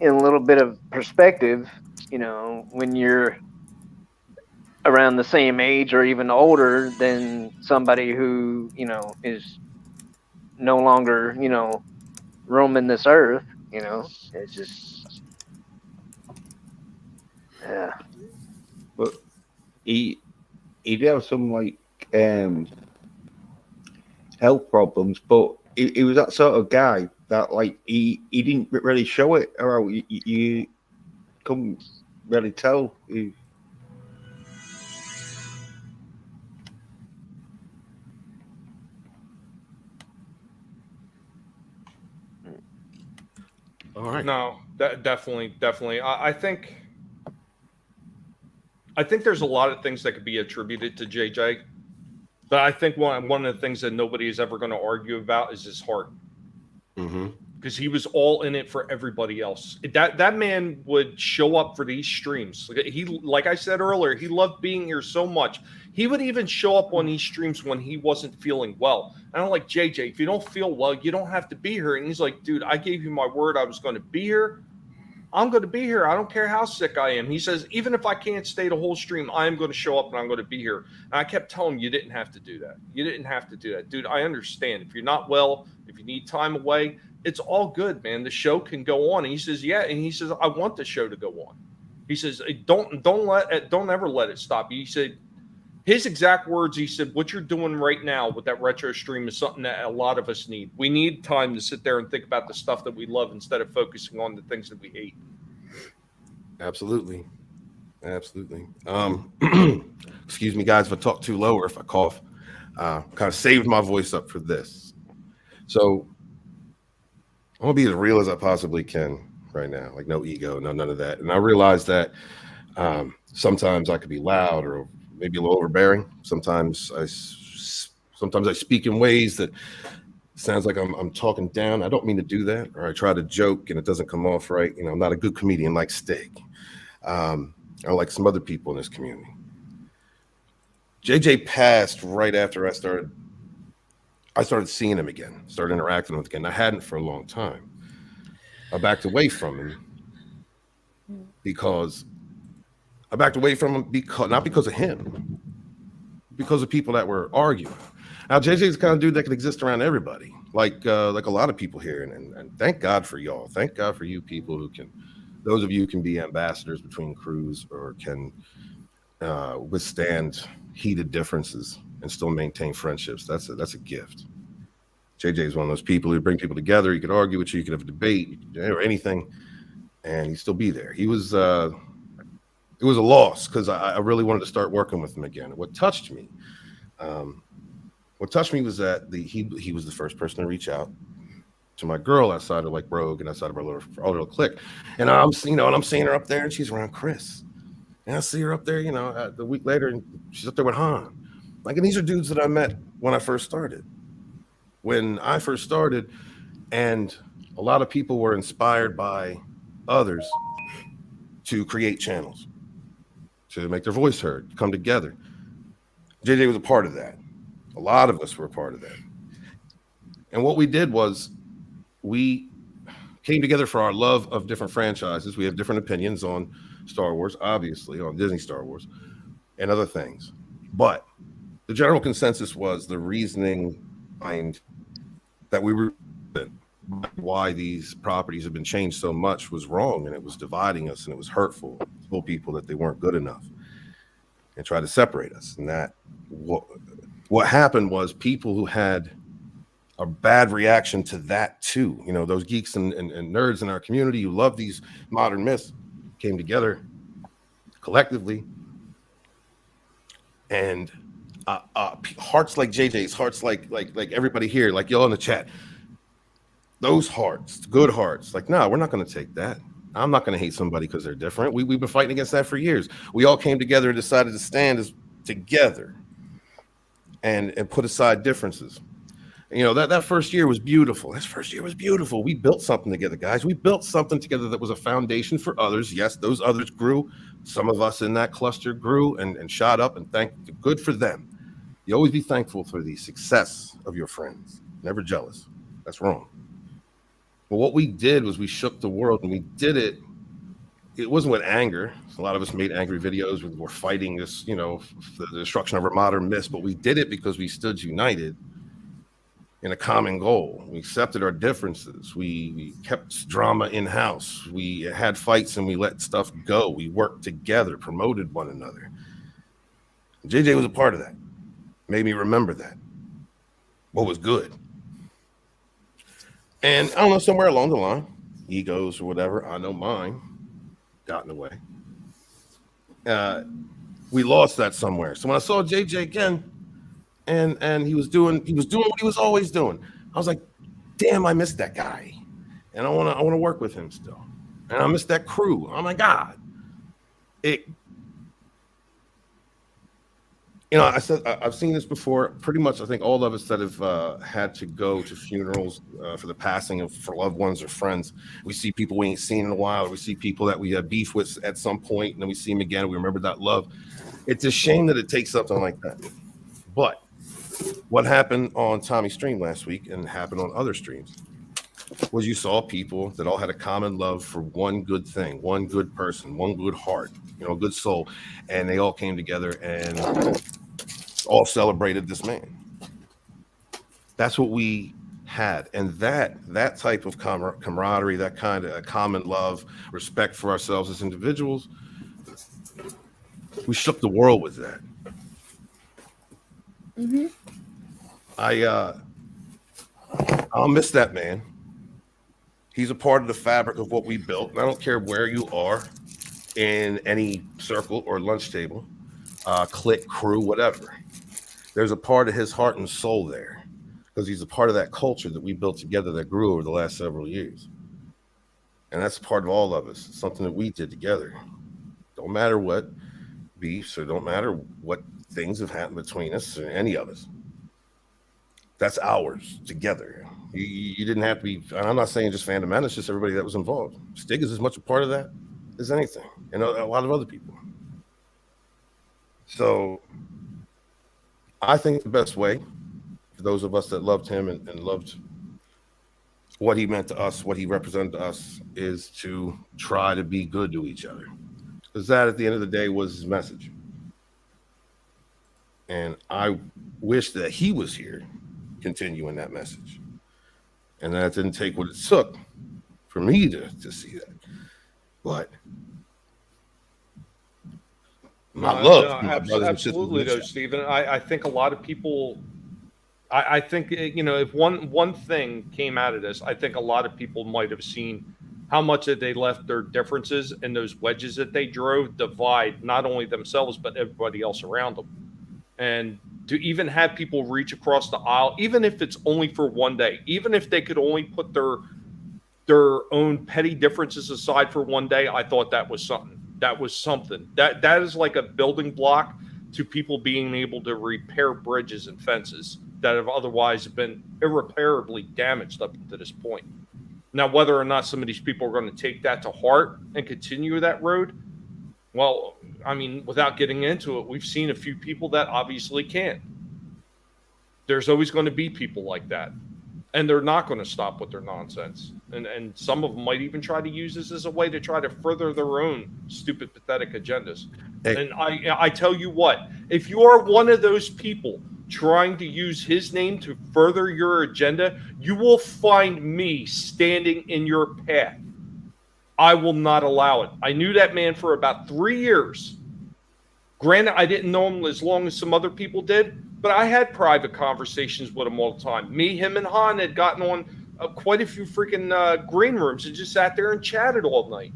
[SPEAKER 4] a little bit of perspective, when you're around the same age or even older than somebody who, is no longer, roaming this earth, it's just, yeah.
[SPEAKER 3] But he did have some like health problems, but he was that sort of guy that like he didn't really show it, or you couldn't really tell.
[SPEAKER 5] All right.
[SPEAKER 1] No, definitely. I think there's a lot of things that could be attributed to JJ, but I think one of the things that nobody is ever going to argue about is his heart, because he was all in it for everybody else. That man would show up for these streams. Like I said earlier, he loved being here so much. He would even show up on these streams when he wasn't feeling well. And I'm like, JJ, if you don't feel well, you don't have to be here. And he's like, dude, I gave you my word I was going to be here. I'm going to be here. I don't care how sick I am. He says, even if I can't stay the whole stream, I am going to show up and I'm going to be here. And I kept telling him, you didn't have to do that. You didn't have to do that. Dude, I understand. If you're not well, if you need time away, it's all good, man. The show can go on. And he says, yeah. And he says, I want the show to go on. He says, don't ever let it stop. He said, his exact words, he said, what you're doing right now with that retro stream is something that a lot of us need. We need time to sit there and think about the stuff that we love instead of focusing on the things that we hate.
[SPEAKER 5] Absolutely. Excuse me, guys, if I talk too low or if I cough. Kind of saved my voice up for this. So I'm gonna be as real as I possibly can right now. Like no ego, none of that. And I realize that sometimes I could be loud or maybe a little overbearing. Sometimes I speak in ways that sounds like I'm talking down. I don't mean to do that, or I try to joke and it doesn't come off right. You know, I'm not a good comedian like Stig, or like some other people in this community. JJ passed right after I started seeing him again, started interacting with him again. I hadn't for a long time. I backed away from him because not because of him, because of people that were arguing. Now, JJ's the kind of dude that can exist around everybody, like a lot of people here. And thank God for y'all. Thank God for you people those of you who can be ambassadors between crews or can withstand heated differences and still maintain friendships. That's a gift. JJ is one of those people who bring people together. You could argue with you, could have a debate or anything, and he'd still be there. It was a loss because I really wanted to start working with him again. What touched me was that he was the first person to reach out to my girl outside of like Rogue and outside of our little clique. And I'm seeing her up there and she's around Chris. And I see her up there, the week later, and she's up there with Han. And these are dudes that I met when I first started. And a lot of people were inspired by others to create channels, to make their voice heard, come together. JJ was a part of that. A lot of us were a part of that. And what we did was we came together for our love of different franchises. We have different opinions on Star Wars, obviously, on Disney Star Wars and other things. But the general consensus was the reasoning behind that why these properties have been changed so much was wrong, and it was dividing us, and it was hurtful. It told people that they weren't good enough and tried to separate us. And that what happened was people who had a bad reaction to that too. Those geeks and nerds in our community who love these modern myths came together collectively, and hearts like JJ's, hearts like everybody here, like y'all in the chat, those hearts, good hearts, no, we're not going to take that. I'm not going to hate somebody because they're different. We've been fighting against that for years. We all came together and decided to stand together and put aside differences. That first year was beautiful. We built something together, guys. We built something together that was a foundation for others. Yes, those others grew. Some of us in that cluster grew and shot up, and good for them. You always be thankful for the success of your friends. Never jealous. That's wrong. But what we did was we shook the world, and we did it. It wasn't with anger. A lot of us made angry videos. We were fighting this, the destruction of our modern myths, but we did it because we stood united in a common goal. We accepted our differences. We kept drama in-house. We had fights and we let stuff go. We worked together, promoted one another. JJ was a part of that. Made me remember that. What was good. And I don't know, somewhere along the line, egos or whatever, I know mine got in the way. We lost that somewhere. So when I saw JJ again, and he was doing what he was always doing, I was like, damn, I missed that guy. And I want to work with him still. And I missed that crew. Oh my God. I said, I've seen this before. Pretty much, I think all of us that have had to go to funerals for the passing of for loved ones or friends, we see people we ain't seen in a while. We see people that we have beef with at some point, and then we see them again. We remember that love. It's a shame that it takes something like that. But what happened on Tommy's stream last week and happened on other streams was you saw people that all had a common love for one good thing, one good person, one good heart, a good soul. And they all came together and all celebrated this man. That's what we had. And that type of camaraderie, that kind of common love, respect for ourselves as individuals, we shook the world with that.
[SPEAKER 6] Mm-hmm.
[SPEAKER 5] I'll miss that man. He's a part of the fabric of what we built. And I don't care where you are in any circle or lunch table, clique, crew, whatever. There's a part of his heart and soul there because he's a part of that culture that we built together that grew over the last several years. And that's a part of all of us. It's something that we did together. Don't matter what beefs or don't matter what things have happened between us or any of us. That's ours together. You didn't have to be, and I'm not saying just Fandom Man, it's just everybody that was involved. Stig is as much a part of that as anything, and a lot of other people. So I think the best way for those of us that loved him and loved what he meant to us, what he represented to us, is to try to be good to each other. Because that, at the end of the day, was his message. And I wish that he was here continuing that message. And that didn't take what it took for me to see that. But my love, my brothers and sisters.
[SPEAKER 1] Absolutely, though, Stephen. I think a lot of people. I think, you know, if one thing came out of this, I think a lot of people might have seen how much that they left their differences and those wedges that they drove divide not only themselves but everybody else around them. And to even have people reach across the aisle, even if it's only for one day, even if they could only put their own petty differences aside for one day, I thought that was something. That was something. That is like a building block to people being able to repair bridges and fences that have otherwise been irreparably damaged up to this point. Now, whether or not some of these people are going to take that to heart and continue that road, well, I mean, without getting into it, we've seen a few people that obviously can't. There's always going to be people like that. And they're not going to stop with their nonsense. And some of them might even try to use this as a way to try to further their own stupid, pathetic agendas. Hey. And I tell you what, if you are one of those people trying to use his name to further your agenda, you will find me standing in your path. I will not allow it. I knew that man for about 3 years. Granted, I didn't know him as long as some other people did, but I had private conversations with him all the time. Me, him, and Han had gotten on quite a few freaking green rooms and just sat there and chatted all night.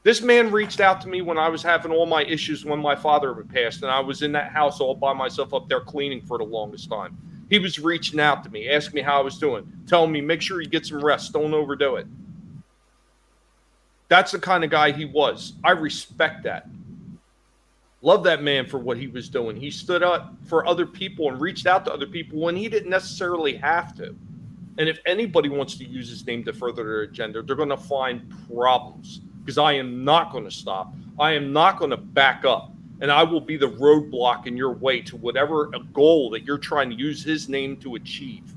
[SPEAKER 1] This man reached out to me when I was having all my issues when my father had passed, and I was in that house all by myself up there cleaning for the longest time. He was reaching out to me, asking me how I was doing, telling me, make sure you get some rest, don't overdo it. That's the kind of guy he was. I respect that. Love that man for what he was doing. He stood up for other people and reached out to other people when he didn't necessarily have to. And if anybody wants to use his name to further their agenda, they're going to find problems, because I am not going to stop. I am not going to back up. And I will be the roadblock in your way to whatever a goal that you're trying to use his name to achieve.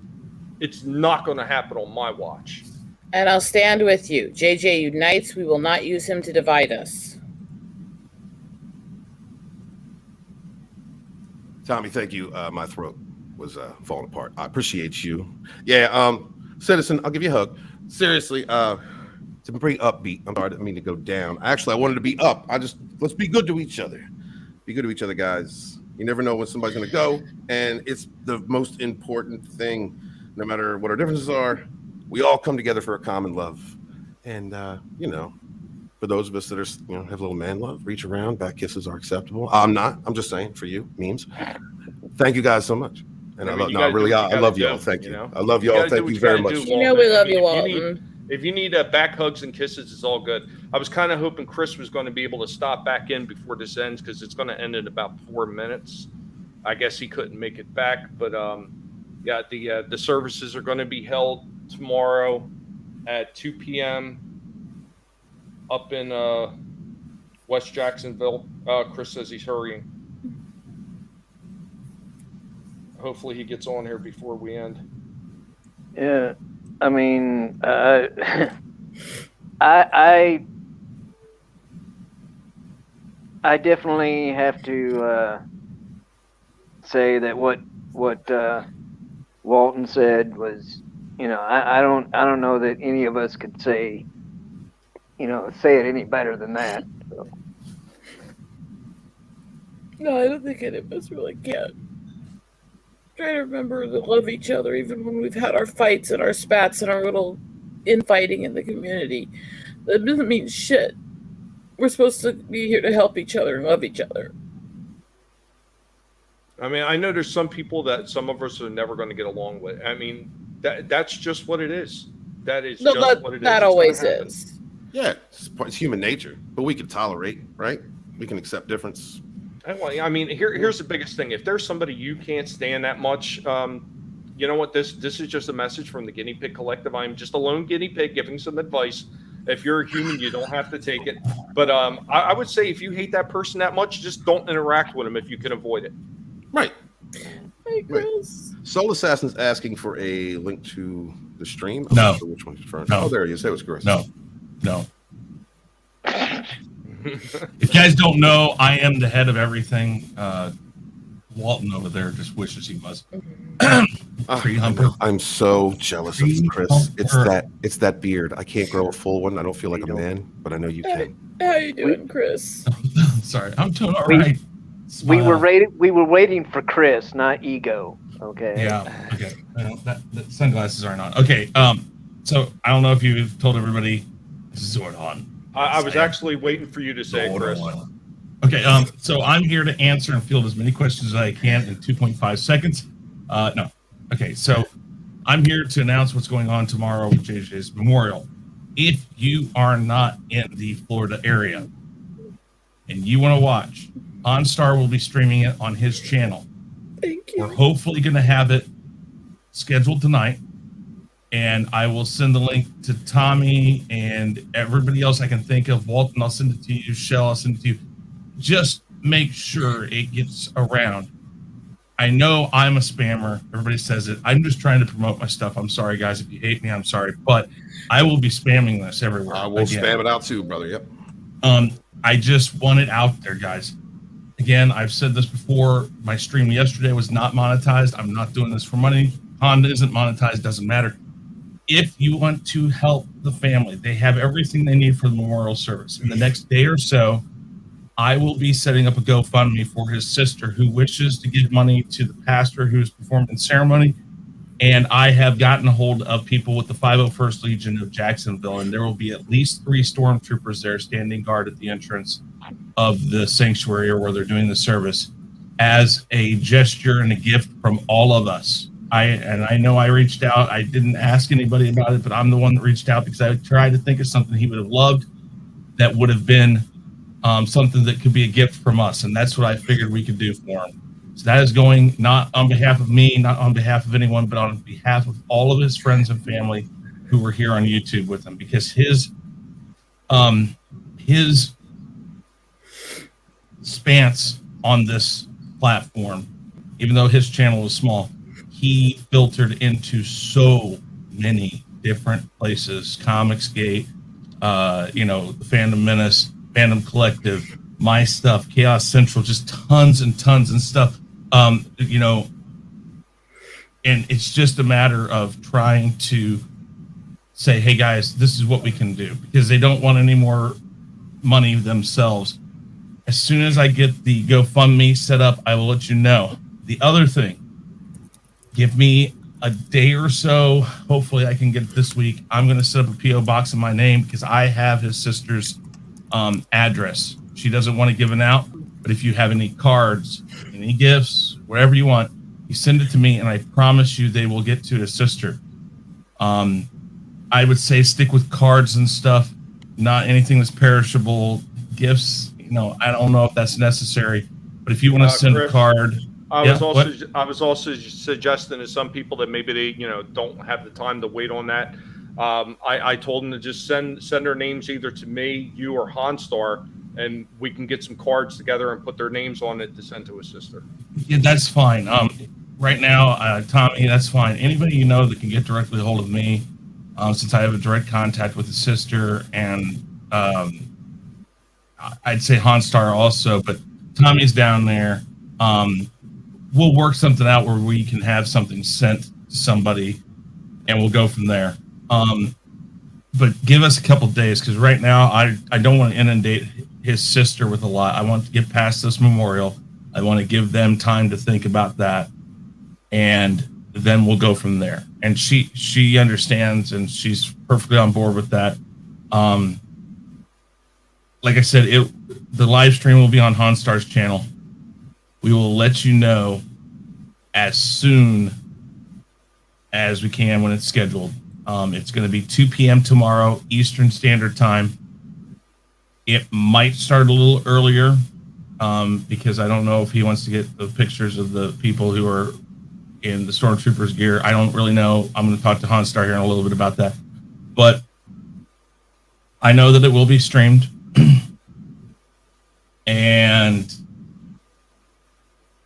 [SPEAKER 1] It's not going to happen on my watch.
[SPEAKER 6] And I'll stand with you. JJ unites. We will not use him to divide us.
[SPEAKER 5] Tommy, thank you. My throat was falling apart. I appreciate you. Yeah, Citizen, I'll give you a hug. Seriously, to bring upbeat. I'm sorry, I didn't mean to go down. Actually, I wanted to be up. Let's be good to each other. Be good to each other, guys. You never know when somebody's going to go, and it's the most important thing. No matter what our differences are, we all come together for a common love. And you know, for those of us that are, you know, have a little man love, reach around, back kisses are acceptable. I'm not. I'm just saying for you, memes. Thank you guys so much. And I love y'all. Thank you. I love y'all. Thank you very much.
[SPEAKER 6] You know we love you, Walton.
[SPEAKER 1] If you need back hugs and kisses, it's all good. I was kind of hoping Chris was going to be able to stop back in before this ends, because it's going to end in about 4 minutes. I guess he couldn't make it back, but yeah, the services are going to be held tomorrow at 2 p.m. up in West Jacksonville. Chris says he's hurrying. Hopefully he gets on here before we end.
[SPEAKER 4] Yeah, I mean, I definitely have to say that what Walton said was, you know, I don't know that any of us could say it any better than that. So.
[SPEAKER 6] No, I don't think any of us really can. Try to remember to love each other, even when we've had our fights and our spats and our little infighting in the community. That doesn't mean shit. We're supposed to be here to help each other and love each other.
[SPEAKER 1] I mean, I know there's some people that some of us are never going to get along with. I mean, that's just what it is. That is
[SPEAKER 6] No,
[SPEAKER 1] just what it is.
[SPEAKER 6] that
[SPEAKER 1] It's
[SPEAKER 6] always
[SPEAKER 1] gonna happen.
[SPEAKER 6] is.
[SPEAKER 5] Yeah, it's human nature, but we can tolerate, right? We can accept difference.
[SPEAKER 1] I mean, here's the biggest thing. If there's somebody you can't stand that much, you know what? This is just a message from the Guinea Pig Collective. I'm just a lone guinea pig giving some advice. If you're a human, you don't have to take it. But I would say if you hate that person that much, just don't interact with them if you can avoid it.
[SPEAKER 5] Right.
[SPEAKER 6] Hey, Chris.
[SPEAKER 5] Soul Assassin's asking for a link to the stream. I'm
[SPEAKER 7] No.
[SPEAKER 5] not sure which one he's referring to.
[SPEAKER 7] No.
[SPEAKER 5] Oh, there he is. That was Chris.
[SPEAKER 7] No. If you guys don't know, I am the head of everything. Walton over there just wishes he was. Tree humper.
[SPEAKER 5] I'm so jealous of
[SPEAKER 7] Tree
[SPEAKER 5] Chris.
[SPEAKER 7] humper.
[SPEAKER 5] It's that beard. I can't grow a full one. I don't feel like a man, but I know you can.
[SPEAKER 6] How you doing, Chris?
[SPEAKER 7] Sorry, I'm doing all
[SPEAKER 4] We-
[SPEAKER 7] right.
[SPEAKER 4] We were
[SPEAKER 7] Smile.
[SPEAKER 4] We were waiting for Chris, not Ego. Okay.
[SPEAKER 7] Yeah. Okay. Well, that sunglasses aren't on. Okay. So I don't know if you've told everybody Zordon.
[SPEAKER 1] I was actually waiting for you to say it, Chris.
[SPEAKER 7] Okay. So I'm here to answer and field as many questions as I can in 2.5 seconds. No. Okay. So I'm here to announce what's going on tomorrow with JJ's memorial. If you are not in the Florida area and you want to watch, OnStar will be streaming it on his channel.
[SPEAKER 6] Thank
[SPEAKER 7] We're
[SPEAKER 6] you.
[SPEAKER 7] hopefully going to have it scheduled tonight, and I will send the link to Tommy and everybody else I can think of. Walton, I'll send it to you. Shell, I'll send it to you. Just make sure it gets around. I know I'm a spammer. Everybody says it. I'm just trying to promote my stuff. I'm sorry, guys. If you hate me, I'm sorry. But I will be spamming this everywhere.
[SPEAKER 5] I will spam it out too, brother. Yep.
[SPEAKER 7] I just want it out there, guys. Again, I've said this before. My stream yesterday was not monetized. I'm not doing this for money. Honda isn't monetized. Doesn't matter. If you want to help the family, they have everything they need for the memorial service. In the next day or so, I will be setting up a GoFundMe for his sister who wishes to give money to the pastor who is performing ceremony. And I have gotten a hold of people with the 501st Legion of Jacksonville, and there will be at least 3 stormtroopers there standing guard at the entrance of the sanctuary or where they're doing the service as a gesture and a gift from all of us. I know I reached out. I didn't ask anybody about it, but I'm the one that reached out because I tried to think of something he would have loved that would have been something that could be a gift from us. And that's what I figured we could do for him. So that is going not on behalf of me, not on behalf of anyone, but on behalf of all of his friends and family who were here on YouTube with him, because his stance on this platform, even though his channel is small, he filtered into so many different places. Comicsgate, the Fandom Menace, Fandom Collective, my stuff, Chaos Central, just tons and tons and stuff. And it's just a matter of trying to say, hey guys, this is what we can do, because they don't want any more money themselves. As soon as I get the GoFundMe set up, I will let you know. The other thing, give me a day or so. Hopefully I can get it this week. I'm going to set up a PO box in my name because I have his sister's address. She doesn't want to give it out, but if you have any cards, any gifts, whatever you want, you send it to me, and I promise you they will get to his sister. I would say stick with cards and stuff, not anything that's perishable. Gifts, I don't know if that's necessary, but if you want to send
[SPEAKER 1] Chris,
[SPEAKER 7] a card,
[SPEAKER 1] I
[SPEAKER 7] Yeah,
[SPEAKER 1] was also suggesting to some people that maybe they don't have the time to wait on that. I told them to just send their names either to me, you, or Hanstar, and we can get some cards together and put their names on it to send to his sister.
[SPEAKER 7] yeah, that's fine. Right now, Tommy, that's fine. Anybody you know that can get directly a hold of me, since I have a direct contact with his sister, and I'd say Hanstar also, but Tommy's down there. We'll work something out where we can have something sent to somebody, and we'll go from there. But give us a couple days, because right now I don't want to inundate his sister with a lot. I want to get past this memorial. I want to give them time to think about that. and then we'll go from there. And she understands, and she's perfectly on board with that. Like I said, the live stream will be on Honstar's channel. We will let you know as soon as we can when it's scheduled. It's going to be 2 p.m. tomorrow, Eastern Standard Time. It might start a little earlier because I don't know if he wants to get the pictures of the people who are in the Stormtroopers gear. I don't really know. I'm going to talk to Honstar here in a little bit about that. But I know that it will be streamed. And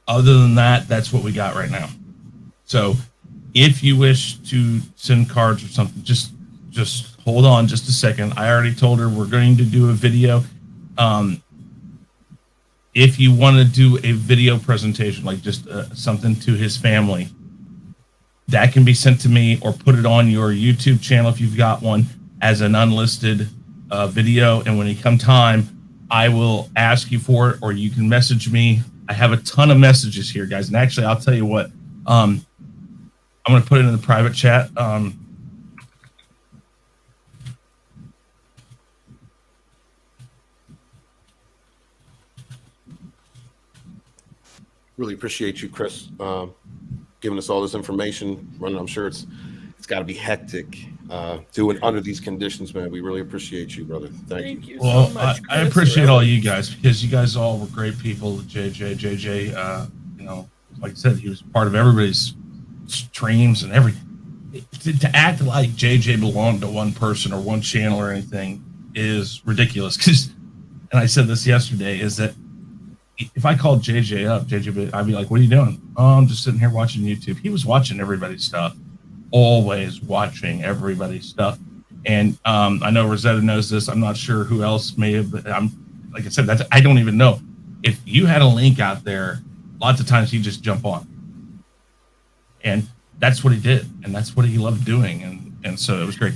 [SPEAKER 7] other than that, that's what we got right now. So if you wish to send cards or something, just hold on just a second. I already told her we're going to do a video. If you want to do a video presentation, like just something to his family, that can be sent to me, or put it on your YouTube channel if you've got one as an unlisted video. And when it comes time, I will ask you for it, or you can message me. I have a ton of messages here, guys. And actually, I'll tell you what, I'm going to put it in the private chat.
[SPEAKER 5] Really appreciate you, Chris, giving us all this information. Running, I'm sure it's got to be hectic doing under these conditions, man. We really appreciate you, brother. Thank you.
[SPEAKER 7] Well, so much, I appreciate all you guys, because you guys all were great people. JJ, you know, like I said, he was part of everybody's streams and everything. To act like JJ belonged to one person or one channel or anything is ridiculous. Because, and I said this yesterday, is that if I called JJ up, I'd be like, "What are you doing?" "Oh, I'm just sitting here watching YouTube." He was watching everybody's stuff, always watching everybody's stuff. And I know Rosetta knows this. I'm not sure who else may have. Like I said, I don't even know. If you had a link out there, lots of times he'd just jump on, and that's what he did, and that's what he loved doing, and so it was great.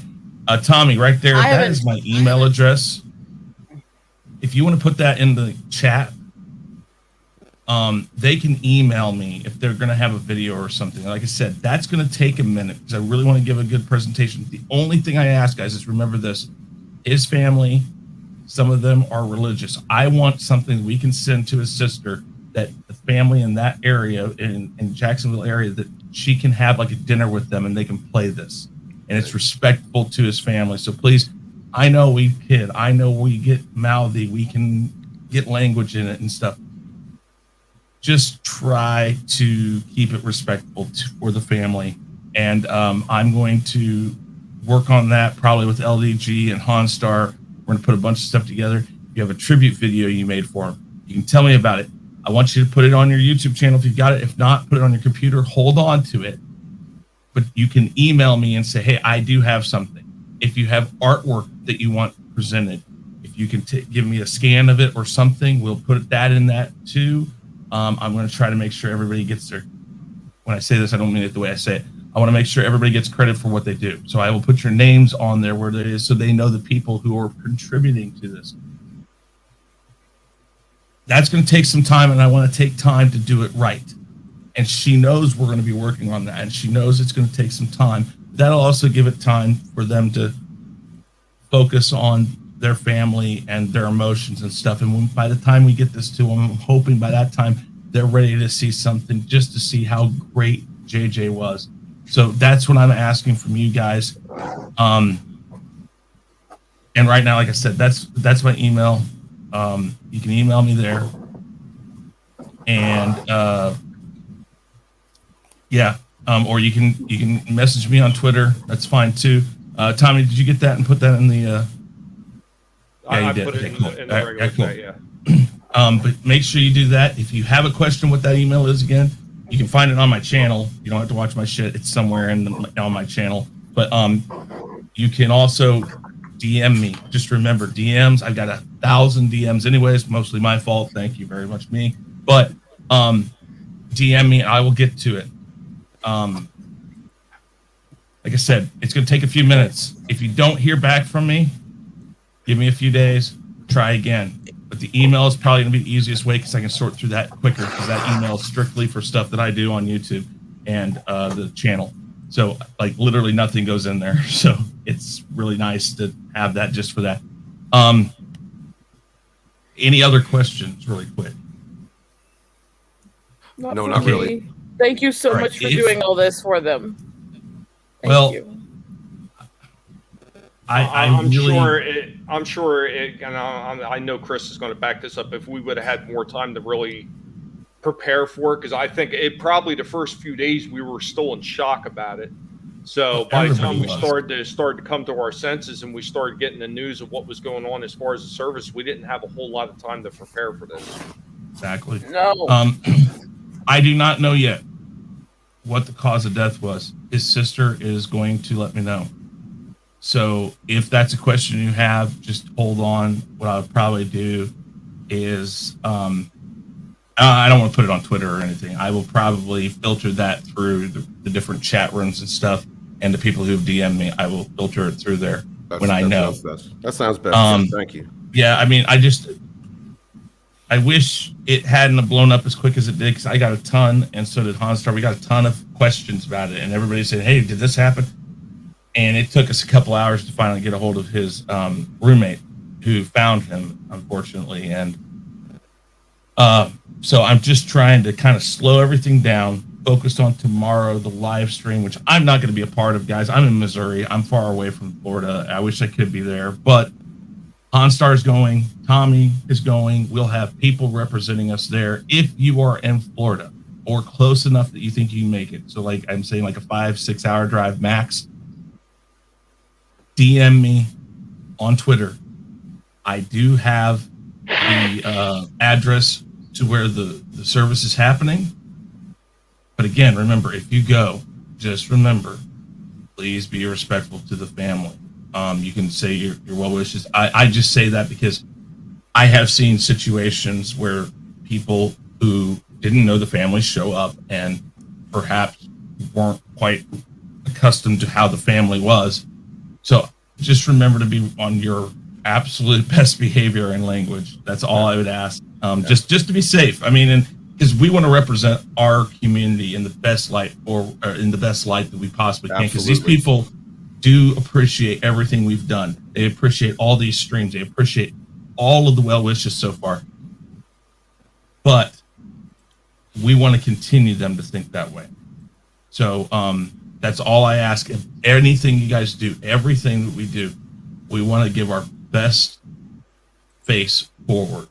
[SPEAKER 7] Tommy, right there, that is my email address. If you want to put that in the chat, they can email me if they're going to have a video or something. Like I said, that's going to take a minute because I really want to give a good presentation. The only thing I ask, guys, is remember this. His family, some of them are religious. I want something we can send to his sister, that the family in that area, in Jacksonville area, that she can have like a dinner with them and they can play this. And it's respectful to his family. So please, I know we kid. I know we get mouthy. We can get language in it and stuff. Just try to keep it respectful for the family. And I'm going to work on that probably with LDG and Honstar. We're going to put a bunch of stuff together. If you have a tribute video you made for him, you can tell me about it. I want you to put it on your YouTube channel if you've got it. If not, put it on your computer. Hold on to it. But you can email me and say, "Hey, I do have something." If you have artwork that you want presented, if you can give me a scan of it or something, we'll put that in that too. I'm going to try to make sure everybody gets their, when I say this, I don't mean it the way I say it. I want to make sure everybody gets credit for what they do. So I will put your names on there where it is, so they know the people who are contributing to this. That's going to take some time, and I want to take time to do it right. And she knows we're going to be working on that, and she knows it's going to take some time. That'll also give it time for them to focus on their family and their emotions and stuff. And by the time we get this to them, I'm hoping by that time they're ready to see something, just to see how great JJ was. So that's what I'm asking from you guys. And right now, like I said, that's my email. You can email me there. And or you can message me on Twitter. That's fine too. Tommy, did you get that and put that in the?
[SPEAKER 1] I put it in the regular chat, yeah.
[SPEAKER 7] But make sure you do that. If you have a question, what that email is again, you can find it on my channel. You don't have to watch my shit. It's somewhere on my channel. But you can also DM me. Just remember, DMs. I've got 1,000 DMs anyways. Mostly my fault. Thank you very much, me. But DM me. I will get to it. Like I said, it's going to take a few minutes. If you don't hear back from me, give me a few days, try again. But the email is probably going to be the easiest way because I can sort through that quicker, because that email is strictly for stuff that I do on YouTube. and the channel. So like literally nothing goes in there. So it's really nice to have that just for that. Any other questions really quick?
[SPEAKER 5] No,
[SPEAKER 6] for
[SPEAKER 5] not
[SPEAKER 6] me.
[SPEAKER 5] really.
[SPEAKER 6] Thank you so
[SPEAKER 7] All right,
[SPEAKER 6] much for doing all this for them. Thank
[SPEAKER 7] Well,
[SPEAKER 6] you.
[SPEAKER 1] I'm
[SPEAKER 7] really,
[SPEAKER 1] sure it, and I know Chris is going to back this up. If we would have had more time to really prepare for it, because I think it probably the first few days we were still in shock about it. So by the time we started to come to our senses and we started getting the news of what was going on as far as the service, we didn't have a whole lot of time to prepare for this.
[SPEAKER 7] Exactly.
[SPEAKER 6] No.
[SPEAKER 7] I do not know yet what the cause of death was. His sister is going to let me know. So if that's a question you have, just hold on. What I would probably do is, I don't want to put it on Twitter or anything. I will probably filter that through the different chat rooms and stuff, and the people who've DM'd me. I will filter it through there when I know.
[SPEAKER 5] That sounds best. Thank you.
[SPEAKER 7] Yeah, I mean, I wish it hadn't have blown up as quick as it did, because I got a ton, and so did Hanstar. We got a ton of questions about it, and everybody said, "Hey, did this happen?" And it took us a couple hours to finally get a hold of his roommate, who found him, unfortunately. And so I'm just trying to kind of slow everything down, focused on tomorrow, the live stream, which I'm not going to be a part of, guys. I'm in Missouri. I'm far away from Florida. I wish I could be there, but OnStar is going. Tommy is going. We'll have people representing us there. If you are in Florida or close enough that you think you can make it, so like I'm saying, like a 5-6 hour drive max, DM me on Twitter. I do have the address to where the service is happening. But again, remember, if you go, just remember, please be respectful to the family. You can say your well wishes. I just say that because I have seen situations where people who didn't know the family show up and perhaps weren't quite accustomed to how the family was. So just remember to be on your absolute best behavior and language. That's all I would ask. Just to be safe. I mean, and because we want to represent our community in the best light, or in the best light that we possibly can. Because these people do appreciate everything we've done. They appreciate all these streams. They appreciate all of the well wishes so far. But we want to continue them to think that way. So that's all I ask. If anything you guys do, everything that we do, we want to give our best face forward.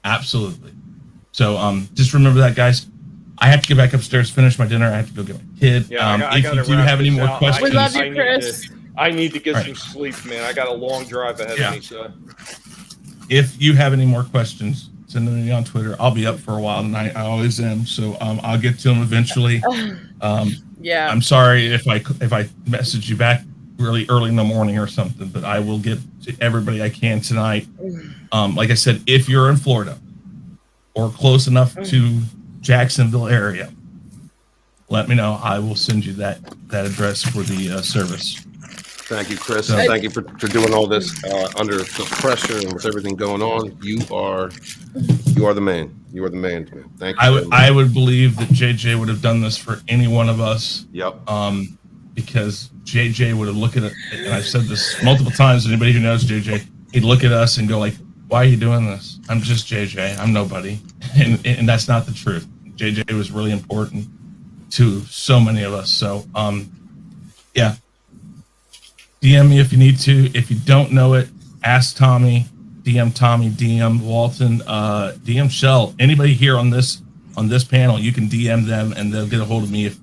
[SPEAKER 7] Absolutely. So just remember that, guys. I have to get back upstairs, finish my dinner. I have to go get my kid.
[SPEAKER 1] Yeah,
[SPEAKER 7] if you do have any more questions,
[SPEAKER 6] we love you, Chris.
[SPEAKER 1] I need to get some sleep, man. I got a long drive ahead of me. So
[SPEAKER 7] if you have any more questions, send them to me on Twitter. I'll be up for a while tonight. I always am. So I'll get to them eventually.
[SPEAKER 6] Yeah.
[SPEAKER 7] I'm sorry if I message you back really early in the morning or something, but I will get to everybody I can tonight. Like I said, if you're in Florida or close enough to Jacksonville area, let me know. I will send you that address for the service.
[SPEAKER 5] Thank you, Chris. And thank you for doing all this under the pressure and with everything going on. You are the man. You are the man. Thank you.
[SPEAKER 7] I would believe that JJ would have done this for any one of us.
[SPEAKER 5] Yep.
[SPEAKER 7] Because JJ would have looked at it, and I've said this multiple times. Anybody who knows JJ, he'd look at us and go like, "Why are you doing this? I'm just JJ. I'm nobody," and that's not the truth. JJ was really important to so many of us. So, yeah. DM me if you need to. If you don't know it, ask Tommy. DM Walton, DM Shell. Anybody here on this panel, you can DM them and they'll get a hold of me. If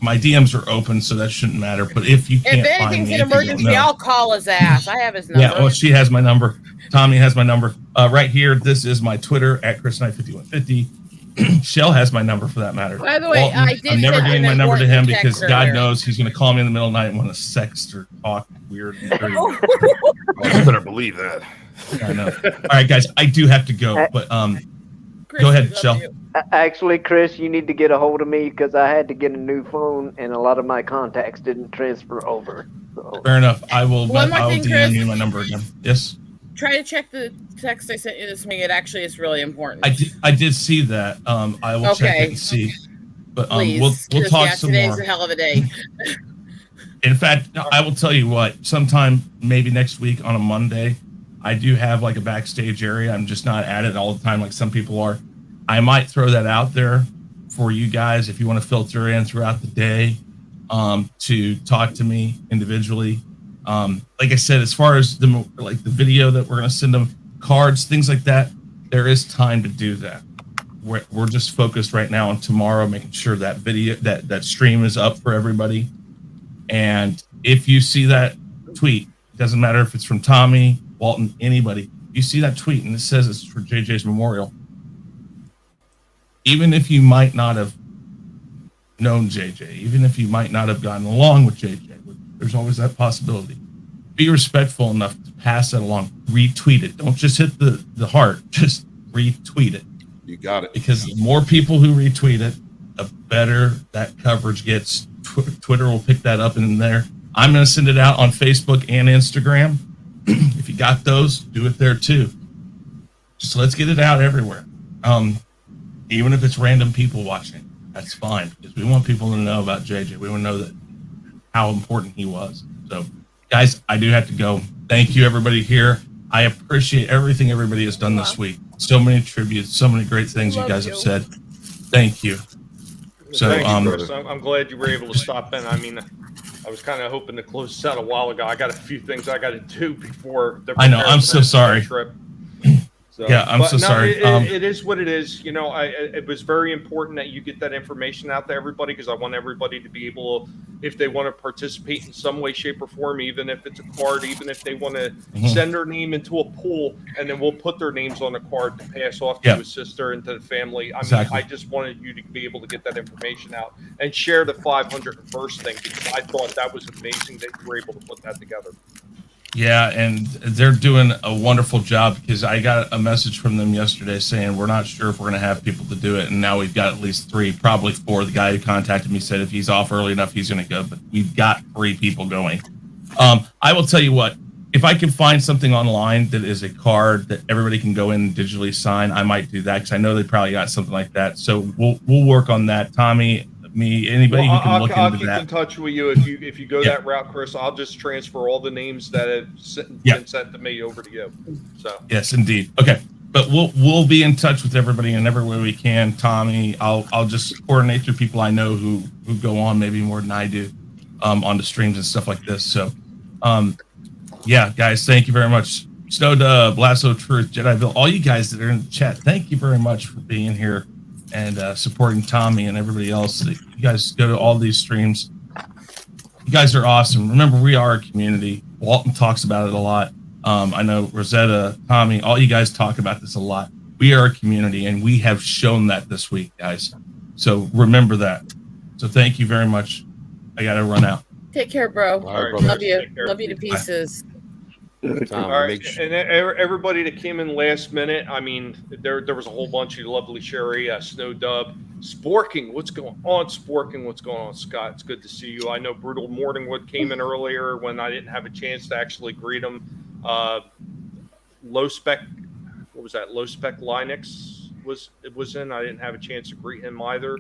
[SPEAKER 7] my DMs are open, so that shouldn't matter. But if you can't
[SPEAKER 6] if
[SPEAKER 7] find
[SPEAKER 6] anything's
[SPEAKER 7] me,
[SPEAKER 6] an emergency, I'll call his ass. I have his number.
[SPEAKER 7] Yeah, well, she has my number. Tommy has my number. Right here, this is my Twitter at ChrisKnight5150. Shell has my number for that matter.
[SPEAKER 6] By the way,
[SPEAKER 7] Walton,
[SPEAKER 6] I did
[SPEAKER 7] I'm never
[SPEAKER 6] send
[SPEAKER 7] getting
[SPEAKER 6] an
[SPEAKER 7] my number to him
[SPEAKER 6] important
[SPEAKER 7] because
[SPEAKER 6] text
[SPEAKER 7] God
[SPEAKER 6] earlier.
[SPEAKER 7] knows he's going to call me in the middle of the night and want to sext or talk weird. And dirty.
[SPEAKER 5] Oh, you better believe that.
[SPEAKER 7] I know. All right, guys, I do have to go, but
[SPEAKER 6] Chris,
[SPEAKER 7] go ahead,
[SPEAKER 6] we love
[SPEAKER 7] Shell.
[SPEAKER 6] you.
[SPEAKER 4] Actually, Chris, you need to get a hold of me because I had to get a new phone and a lot of my contacts didn't transfer over. So.
[SPEAKER 7] Fair enough. I will.
[SPEAKER 6] One more
[SPEAKER 7] I'll
[SPEAKER 6] thing,
[SPEAKER 7] DM
[SPEAKER 6] Chris.
[SPEAKER 7] you my number again. Yes.
[SPEAKER 6] Try to check the text I sent you this morning. It actually is really important.
[SPEAKER 7] I did see that. I will check
[SPEAKER 6] Okay.
[SPEAKER 7] it and see. But
[SPEAKER 6] Please,
[SPEAKER 7] we'll
[SPEAKER 6] 'cause,
[SPEAKER 7] talk
[SPEAKER 6] yeah,
[SPEAKER 7] some
[SPEAKER 6] today's
[SPEAKER 7] more.
[SPEAKER 6] a hell of a day.
[SPEAKER 7] In fact, I will tell you what, sometime maybe next week on a Monday, I do have like a backstage area. I'm just not at it all the time like some people are. I might throw that out there for you guys if you want to filter in throughout the day to talk to me individually. Like I said, as far as the video that we're going to send them, cards, things like that, there is time to do that. We're just focused right now on tomorrow, making sure that video, that stream is up for everybody. And if you see that tweet, it doesn't matter if it's from Tommy, Walton, anybody, you see that tweet and it says it's for JJ's memorial. Even if you might not have known JJ, even if you might not have gotten along with JJ, there's always that possibility. Be respectful enough to pass that along. Retweet it. Don't just hit the heart. Just retweet it.
[SPEAKER 5] You got it.
[SPEAKER 7] Because the more people who retweet it, the better that coverage gets. Twitter will pick that up in there. I'm going to send it out on Facebook and Instagram. If you got those, do it there too. Just let's get it out everywhere. Even if it's random people watching, that's fine because we want people to know about JJ. We want to know that how important he was. So, guys, I do have to go. Thank you, everybody here. I appreciate everything everybody has done this week. So many tributes, so many great things you guys have said. Thank you. So,
[SPEAKER 1] Thank you, Chris. I'm glad you were able to stop in. I mean, I was kind of hoping to close this out a while ago. I got a few things I got to do before the
[SPEAKER 7] I know. I'm so sorry.
[SPEAKER 1] Trip. So,
[SPEAKER 7] yeah, I'm so sorry.
[SPEAKER 1] It is what it is. You know, it was very important that you get that information out to everybody because I want everybody to be able, if they want to participate in some way, shape, or form, even if it's a card, even if they want to send their name into a pool, and then we'll put their names on a card to pass off to a sister and to the family. I mean, I just wanted you to be able to get that information out and share the 501st thing because I thought that was amazing that you were able to put that together.
[SPEAKER 7] Yeah, and they're doing a wonderful job because I got a message from them yesterday saying we're not sure if we're going to have people to do it, and now we've got at least 3, probably 4. The guy who contacted me said if he's off early enough, he's going to go, but we've got 3 people going. I will tell you what, if I can find something online that is a card that everybody can go in and digitally sign, I might do that because I know they probably got something like that. So we'll work on that. Tommy, me, anybody who can look into that.
[SPEAKER 1] I'll keep in touch with you if you go that route, Chris. I'll just transfer all the names that have been sent to me over to you. So
[SPEAKER 7] yes, indeed. Okay, but we'll be in touch with everybody in every way we can. Tommy, I'll just coordinate through people I know who go on maybe more than I do on the streams and stuff like this. So yeah, guys, thank you very much. Snow Dub, Lasso Truth, Jediville, all you guys that are in the chat, thank you very much for being here and supporting Tommy and everybody else. You guys go to all these streams. You guys are awesome. Remember, we are a community. Walton talks about it a lot. I know Rosetta, Tommy, all you guys talk about this a lot. We are a community, and we have shown that this week, guys. So remember that. So thank you very much. I got to run out.
[SPEAKER 6] Take care, bro.
[SPEAKER 1] All right,
[SPEAKER 6] Love you. Love you to pieces.
[SPEAKER 1] All right, and everybody that came in last minute, I mean, there was a whole bunch of lovely Sherry, Snow Dub, Sporking, what's going on? Sporking, what's going on, Scott? It's good to see you. I know Brutal Morningwood came in earlier when I didn't have a chance to actually greet him. Low Spec, what was that? Low Spec Linux was in. I didn't have a chance to greet him either.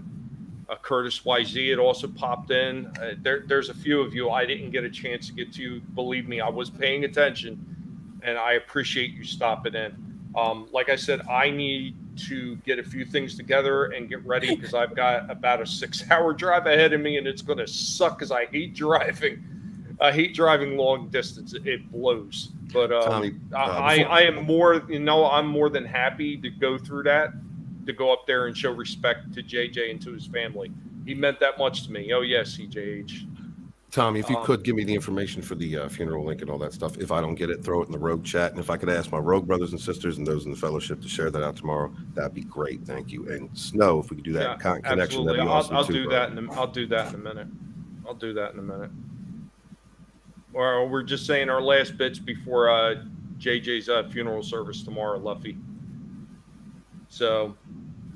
[SPEAKER 1] Curtis YZ had also popped in. There's a few of you I didn't get a chance to get to. Believe me, I was paying attention, and I appreciate you stopping in. Like I said, I need to get a few things together and get ready because I've got about a 6-hour drive ahead of me, and it's going to suck because I hate driving. I hate driving long distance. It blows. But
[SPEAKER 5] Tommy,
[SPEAKER 1] I am more, I'm more than happy to go through that. To go up there and show respect to JJ and to his family. He meant that much to me. Oh, yes, CJH.
[SPEAKER 5] Tommy, if you could give me the information for the funeral link and all that stuff. If I don't get it, throw it in the Rogue chat. And if I could ask my Rogue brothers and sisters and those in the fellowship to share that out tomorrow, that'd be great. Thank you. And Snow, if we could do that connection,
[SPEAKER 1] absolutely.
[SPEAKER 5] that'd be awesome
[SPEAKER 1] I'll
[SPEAKER 5] too.
[SPEAKER 1] do that. I'll do that in a minute. Or we're just saying our last bits before JJ's funeral service tomorrow, Luffy. So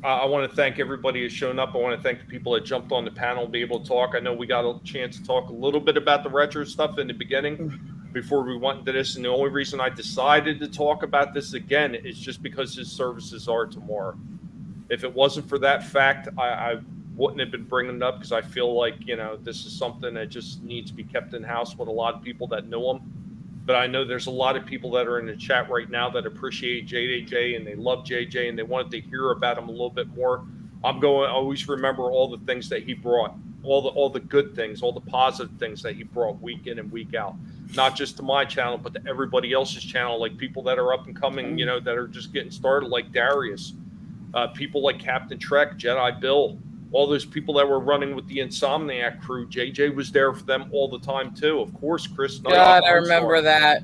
[SPEAKER 1] I want to thank everybody who's shown up. I want to thank the people that jumped on the panel and be able to talk. I know we got a chance to talk a little bit about the retro stuff in the beginning before we went into this. And the only reason I decided to talk about this again is just because his services are tomorrow. If it wasn't for that fact, I wouldn't have been bringing it up because I feel like, this is something that just needs to be kept in house with a lot of people that know him. But I know there's a lot of people that are in the chat right now that appreciate JJ and they love JJ and they wanted to hear about him a little bit more. I'm going to always remember all the things that he brought, all the good things, all the positive things that he brought week in and week out, not just to my channel, but to everybody else's channel, like people that are up and coming, that are just getting started, like Darius, people like Captain Trek, Jedi Bill, all those people that were running with the Insomniac crew. JJ was there for them all the time too. Of course, Chris Knight.
[SPEAKER 6] God, I remember that.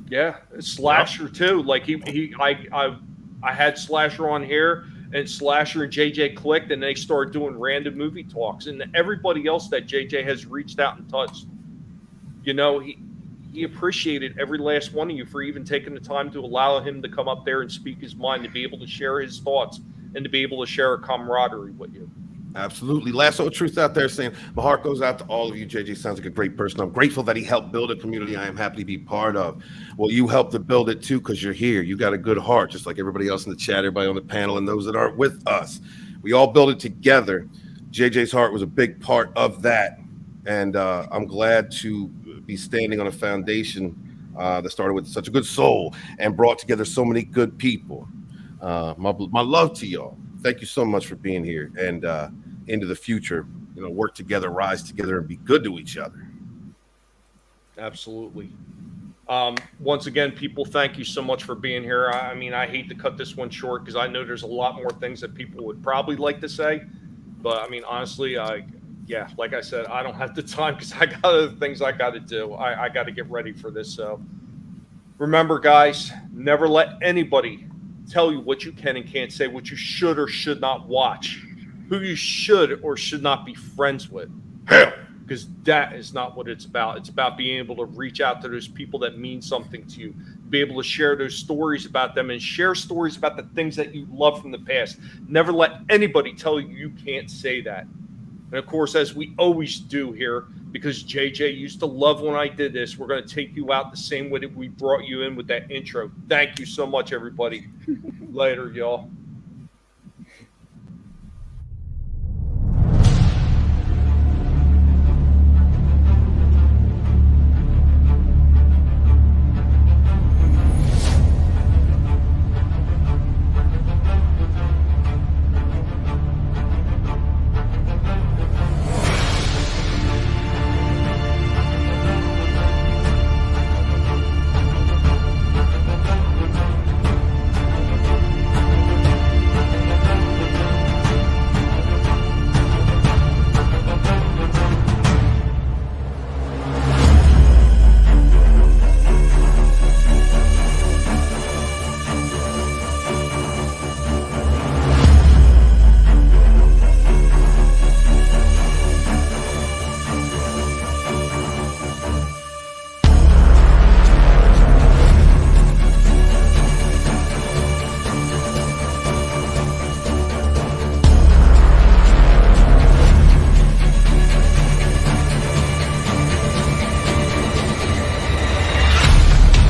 [SPEAKER 1] Yeah, Slasher too. Like I had Slasher on here, and Slasher and JJ clicked, and they started doing random movie talks. And everybody else that JJ has reached out and touched, he appreciated every last one of you for even taking the time to allow him to come up there and speak his mind, to be able to share his thoughts, and to be able to share a camaraderie with you.
[SPEAKER 5] Absolutely. Lasso of Truth out there saying, my heart goes out to all of you. JJ sounds like a great person. I'm grateful that he helped build a community I am happy to be part of. Well, you helped to build it too because you're here. You got a good heart, just like everybody else in the chat, everybody on the panel, and those that aren't with us. We all build it together. JJ's heart was a big part of that. And I'm glad to be standing on a foundation that started with such a good soul and brought together so many good people. My love to y'all. Thank you so much for being here, and into the future, work together, rise together, and be good to each other.
[SPEAKER 1] Absolutely. Once again, people, thank you so much for being here. I mean, I hate to cut this one short because I know there's a lot more things that people would probably like to say, but I mean, honestly, like I said, I don't have the time because I got other things I got to do. I got to get ready for this. So remember, guys, never let anybody tell you what you can and can't say, what you should or should not watch, who you should or should not be friends with.
[SPEAKER 5] Hell,
[SPEAKER 1] because that is not what it's about. It's about being able to reach out to those people that mean something to you, be able to share those stories about them and share stories about the things that you love from the past. Never let anybody tell you you can't say that. And of course, as we always do here, because JJ used to love when I did this, we're going to take you out the same way that we brought you in with that intro. Thank you so much, everybody. Later, y'all.